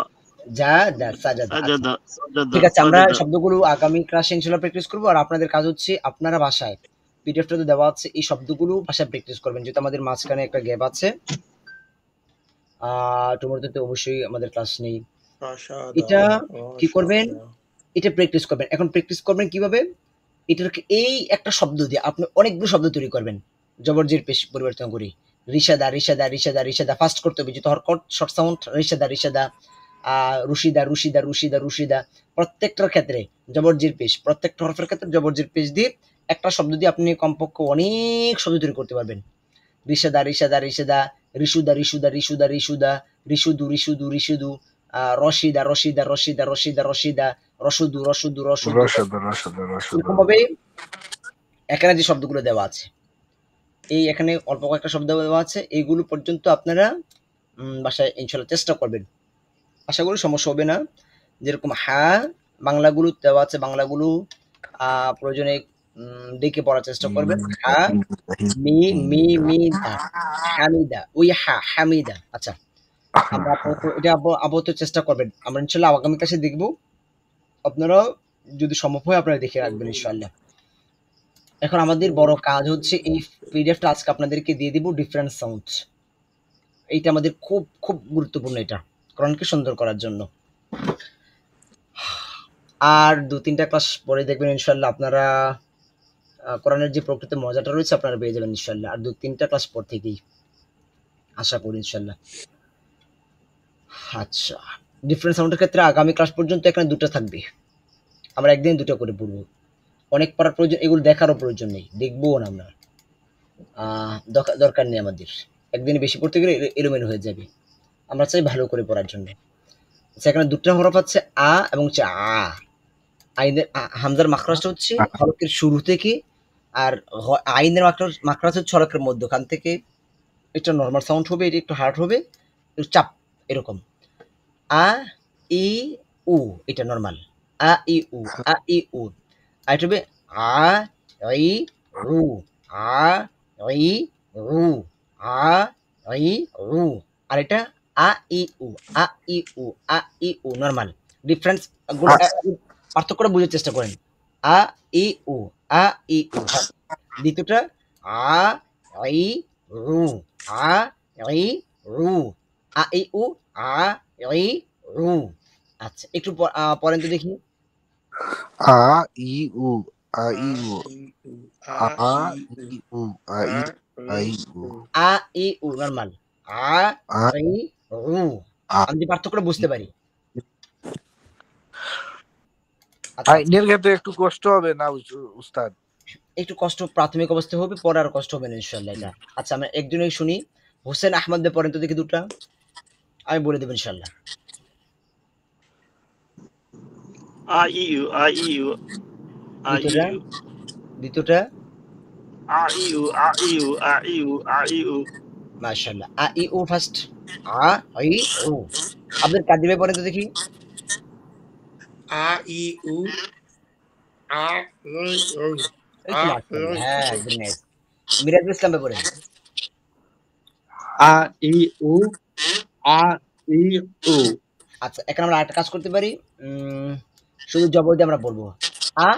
সাজাদা সাজাদা। আচ্ছা সাজাদা সাজাদা ঠিক আছে, আমরা সাজাদা শব্দগুলো আগামী ক্লাসে ইনশাআল্লাহ প্র্যাকটিস করবো। আর আপনাদের কাজ হচ্ছে আপনারা ভাষায় পিডিএফটা তো দেওয়া আছে, এই শব্দগুলো ভাষায় প্র্যাকটিস করবেন, যেহেতু আমাদের মাঝখানে একটা গ্যাপ আছে। টুমোরোতে তো অবশ্যই আমাদের ক্লাস নেই। রাশাদা এটা কি করবেন, রাশাদা এটা প্র্যাকটিস করবেন। এখন প্র্যাকটিস করবেন কিভাবে, এটার এই একটা শব্দ দিয়ে আপনি অনেকগুলো শব্দ তৈরি করবেন, জবর জের পেশ পরিবর্তন করি। রিশাদা রিশাদা রিশাদা রিশাদা ফাস্ট করতে হবে, যেহেতু হরকত শর্ট সাউন্ড। রিশাদা রিশাদা, রুশিদা রুশিদা রুশিদা রুশিদা। প্রত্যেকটার ক্ষেত্রে জবরজির পেশ, প্রত্যেকটা হরফের ক্ষেত্রে জবরজির পেশ দিয়ে একটা শব্দ দিয়ে আপনি কমপক্ষে অনেক শব্দ তৈরি করতে পারবেন। রিশাদা রিশাদা রিশাদা, রিশুদা রিশুদা রিশুদা রিশুদা, রিশুদু রিশুদু রিশুদু, রশিদা রশিদা রশিদা রশিদা রশিদা, রসুদু রসুদু রসুদু। এরকম ভাবে এখানে যে শব্দগুলো দেওয়া আছে, এই এখানে অল্প কয়েকটা শব্দ দেওয়া আছে, এইগুলো পর্যন্ত আপনারা বাসায় ইনশাল্লাহ চেষ্টা করবেন, আশা করি সমস্যা হবে না। যেরকম হা বাংলাগুলো দেওয়া আছে, বাংলাগুলো প্রয়োজনে দেখে পড়ার চেষ্টা করবেন। হা মি মি মি দা, হামিদা, ওই হা হামিদা। আচ্ছা, আমরা এটা আপাতত চেষ্টা করবেন, আমরা ইনশাল্লাহ আগামী ক্লাসে দেখবো। আপনারা যদি সম্ভব হয় আপনারা দেখে রাখবেন ইনশাল্লাহ। এখন আমাদের বড় কাজ হচ্ছে এই পিডিএফটা আজকে আপনাদেরকে দিয়ে দিব ডিফারেন্ট সাউন্ড। এইটা আমাদের খুব খুব গুরুত্বপূর্ণ, এটা কোরআনকে সুন্দর করার জন্য। আর 2-3টা ক্লাস পরে দেখবেন ইনশাল্লাহ আপনারা কোরআনের যে প্রকৃত মজাটা রয়েছে আপনারা পেয়ে যাবেন ইনশাল্লাহ। আর 2-3টা ক্লাস পর থেকেই আশা করি ইনশাল্লাহ। আচ্ছা, ডিফারেন্ট সাউন্ডের ক্ষেত্রে আগামী ক্লাস পর্যন্ত এখানে 2টা থাকবে, আমরা একদিন 2টা করে পড়বো। অনেক পড়ার প্রয়োজন, এগুলো দেখারও প্রয়োজন নেই, দেখবো না আমরা, দরকার নেই আমাদের। একদিনে বেশি পড়তে গেলে এলোমেলো হয়ে যাবে, আমরা চাই ভালো করে পড়ার জন্য। সেখানে 2টা হরফ আছে আ এবং হচ্ছে আ। আইনের হামজার মাখরাজটা হচ্ছে হরফের শুরু থেকে, আর আইনের মাখরাজ হচ্ছে হরফের মধ্যখান থেকে। এটা নর্মাল সাউন্ড হবে, এটা একটু হার্ড হবে, একটু চাপ এরকম। আ ই উ, এটা নর্মাল আ ই উ, আ ই উ। আর এটা হবে আ ই রু, আ ই রু, আ ই রু। আর এটা আ ই উ, আ ই উ, আ ই উ নর্মাল। ডিফারেন্স পার্থক্যটা বুঝার চেষ্টা করেন। আ ই উ, আ ই উ। দ্বিতীয়টা আ ই রু, আ ই রু, আ ই উ, আ ই রু। আচ্ছা, একটু পড়েন তো দেখি। আ ই উ, আ ই উ, আ ই উ, আ ই, আ ই উ, আ ই উ নরমাল, আ আ ই রু। আ আমি যে পার্থক্যটা বুঝতে পারি। আচ্ছা, আইনের ক্ষেত্রে একটু কষ্ট হবে না উস্তাদ? একটু কষ্ট প্রাথমিক অবস্থায় হবে, পরে আর কষ্ট হবে না ইনশাল্লাহ এটা। আচ্ছা, আমরা একজনই শুনি। হোসেন আহমদ দে পড়েন তো দেখি 2টা, আমি বলে দেবো ইনশাল্লাহ। আ ই ইউ, আ ই ইউ, আ ই দ্বিতীয়টা, ইউ, দ্বিতীয়টা আ ই ইউ, আ ই ইউ, আ ই ইউ, আ ই ইউ। মাশাআল্লাহ। আ ই উ ফার্স্ট, আ ই উ। আব্দুল কাদির ভাই পড়েন তো দেখি। আ ই উ, আ ই উ, এই আ তো ই মাশাআল্লাহ, উ। হ্যাঁ একদম নাইস। মিরাজুল ইসলাম ভাই পড়েন। আ ই উ, আ ই উ। আচ্ছা, এখন আমরা আরেকটা কাজ করতে পারি, শুধু জবর দিয়ে আমরা বলবো। আ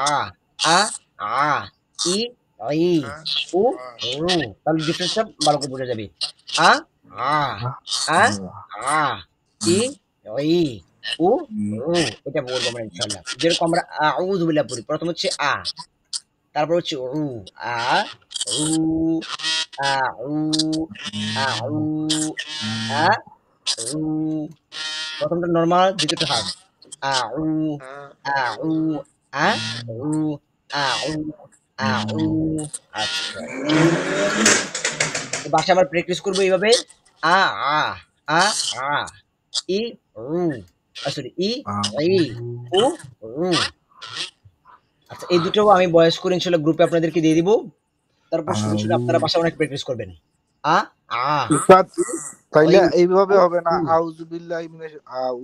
আ, আ আ, ই ই, উ রু। তাহলে ডিফারেন্সটা ভালো করে বোঝা যাবে। আ আ, আ আ, ই ই, উ রু। এটা বলবো আমরা ইনশাআল্লাহ। যেরকম আমরা আউযু বিল্লাহ পড়ি, প্রথম হচ্ছে আ, তারপর হচ্ছে উ, আ উ, আ উ, আ উ, আ উ। প্রথমটা নরমাল, দ্বিতীয়টা হার্ড। আউ, আউ, আউ, আউ, আউ। আচ্ছা, বাসায় আবার প্র্যাকটিস করবো এইভাবে। আ আ, আ আ, ই রু, সরি ই ই, উ রু। আচ্ছা, এই দুটো আমি ভয়েস করে ইনশাআল্লাহ গ্রুপে আপনাদেরকে দিয়ে দিব। তারপর শুনে শুনে আপনারা বাসায় অনেক প্র্যাকটিস করবেন। আ আ, উস্তাদ তাইলে ই, এইভাবে উ হবে না? রু। আউযুবিল্লাহি মিনাশ আউ।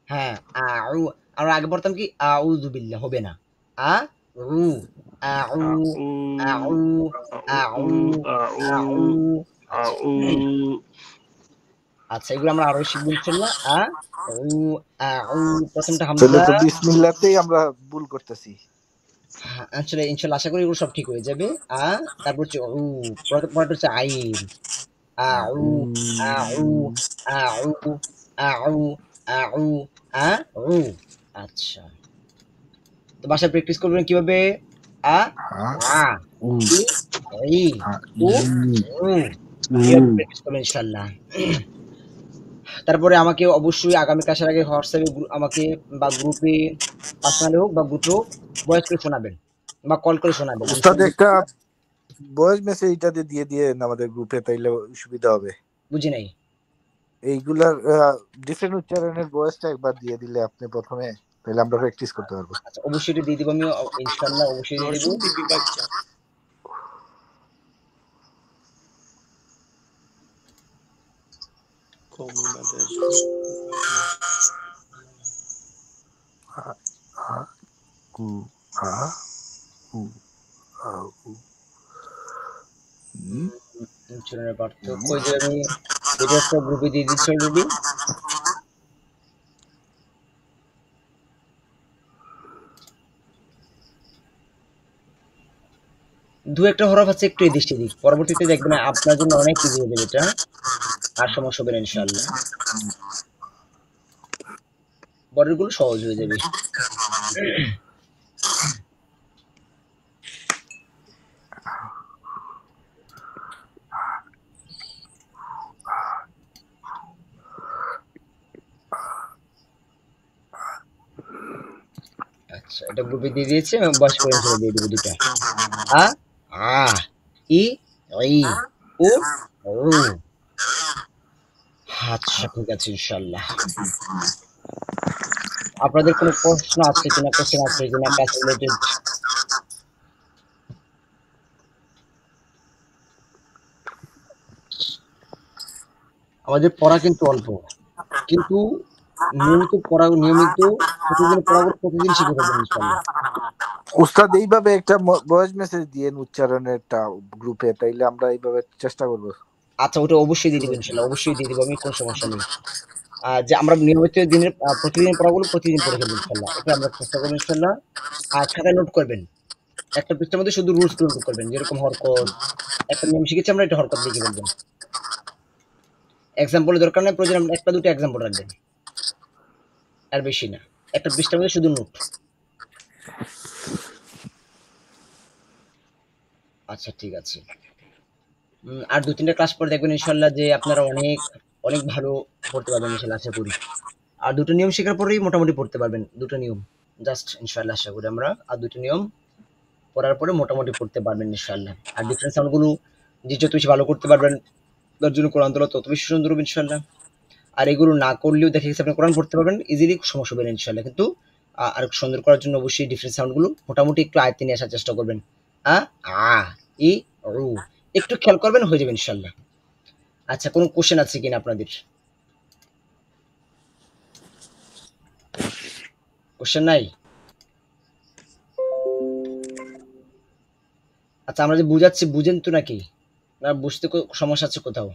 হ্যাঁ, আউ। আমরা আগে পড়তাম কি আউযু বিল্লাহ, হবে না। আ রু, আউ, আ উ, আউ, আ উ, আউ, আ উ, আউ। আ আচ্ছা। উ। আচ্ছা, এগুলো আমরা আরো শিখবো ইনশাআল্লাহ। উ, আউ। প্রথমটা তাহলে হামজা। তো বিসমিল্লাহতেই আমরা ভুল করতেছি। আসলে ইনশাআল্লাহ আশা করি এগুলো সব ঠিক হয়ে যাবে। তারপর হচ্ছে উ, পরেরটা হচ্ছে আইন। আউ, আউ, আউ, আউ, আউ, আউ, আউ। আচ্ছা, তো বাসায় প্র্যাকটিস করবেন কিভাবে। আ হা, আ, উ, ই ই উ উ প্র্যাকটিস করবেন ইনশাআল্লাহ। তারপরে আমাকে অবশ্যই আগামী ক্লাসের আগে হোয়াটসঅ্যাপে আমাকে বা গ্রুপে পার্সোনালি হোক বা গ্রুপে হোক ভয়েস করে শোনাবেন বা কল করে শোনাবেন। উস্তাদ একটা ভয়েস মেসেজ এটাতে দিয়ে দিয়ে আমাদের গ্রুপে, তাইলে সুবিধা হবে। বুঝি নাই। এইগুলার ডিফারেন্ট উচ্চারণের ভয়েসটা একবার দিয়ে দিলে আপনি প্রথমে, তাহলে আমরা প্র্যাকটিস করতে পারবো। আচ্ছা অবশ্যই এটা দিয়ে দিব আমি ইনশাআল্লাহ, অবশ্যই দিয়ে দিব। নরসিংদী বিভাগ চা। কওমি মাদ্রাসা আ উ আ উ আ উ ই উচ্চারণের পার্থক্য যে আমি এটা একটা গ্রুপে দিয়ে দিচ্ছি অলরেডি। দু একটা হরফ আছে একটু এদিক সেদিক, পরবর্তীতে দেখবেন আপনার জন্য অনেক ইজি হয়ে যাবে এটা, আর সমস্যা হবে না ইনশাআল্লাহ। পরেরগুলো সহজ হয়ে যাবে। আচ্ছা এটা গ্রুপে দিয়ে দিয়েছি, আমি বয়স করে দিয়ে দেবো দুটা। আ আ ই ই উ উ। আচ্ছা ঠিক আছে ইনশাআল্লাহ। আপনাদের কোনো প্রশ্ন আছে কিনা, কোশ্চেন আছে কিনা ক্লাস রিলেটেড? আমাদের পড়া কিন্তু অল্প, কিন্তু নিয়মিত প্রতিদিন পড়াগুলো প্রতিদিন শিখে থাকবেন ইনশাআল্লাহ। উস্তাদ এইভাবে একটা ভয়েস মেসেজ দিয়েন উচ্চারণেরটা গ্রুপে, তাইলে আমরা এইভাবে চেষ্টা করব। আচ্ছা ওটা অবশ্যই দিয়ে দিবেন ইনশাআল্লাহ, অবশ্যই দিয়ে দিব আমি, কোনো সমস্যা নেই। যে আমরা নিয়মিত দিনের প্রতিদিন পড়াগুলো প্রতিদিন পড়ে ফেলবো ইনশাআল্লাহ, এটা আমরা চেষ্টা করবো ইনশাআল্লাহ। আর খাতায় নোট করবেন, একটা পৃষ্ঠার মধ্যে শুধু রুলস গুলো নোট করবেন, যেরকম হরকত, একটা নিয়ম শিখেছি আমরা, এটা হরকত লিখে ফেলবেন। এক্সাম্পলের দরকার নেই, প্রয়োজন একটা দুটো এক্সাম্পল রাখবেন, আর বেশি না। একটা পৃষ্ঠার মধ্যে শুধু নোট। আচ্ছা ঠিক আছে। আর ২-৩টা ক্লাস পরে দেখবেন ইনশাআল্লাহ যে আপনারা অনেক অনেক ভালো পড়তে পারবেন ইনশাআল্লাহ, আশা করি। আর দুটো নিয়ম শেখার পরেই মোটামুটি পড়তে পারবেন, দুটো নিয়ম জাস্ট ইনশাআল্লাহ আশা করি আমরা। আর দুটো নিয়ম পড়ার পরে মোটামুটি পড়তে পারবেন ইনশাআল্লাহ। আর ডিফারেন্স সাউন্ডগুলো যে যত বেশি ভালো করতে পারবেন, তার জন্য কোরআন তেলাওয়াত তত বেশি সুন্দর হবে ইনশাআল্লাহ। আর এগুলো না করলেও দেখা গেছে আপনি কোরআন পড়তে পারবেন ইজিলি, সমস্যা হবে না ইনশাআল্লাহ। কিন্তু আর সুন্দর করার জন্য অবশ্যই ডিফারেন্স সাউন্ডগুলো মোটামুটি একটু আয়ত্তে নিয়ে আসার চেষ্টা করবেন। আ আ ই উ একটু খেয়াল করবেন, হয়ে যাবে ইনশাআল্লাহ। আচ্ছা কোনো কোশ্চেন আছে কিনা আপনাদের? কোশ্চেন নাই? আচ্ছা আমরা যে বুঝাচ্ছি বুঝেন তো নাকি, না বুঝতে সমস্যা আছে কোথাও?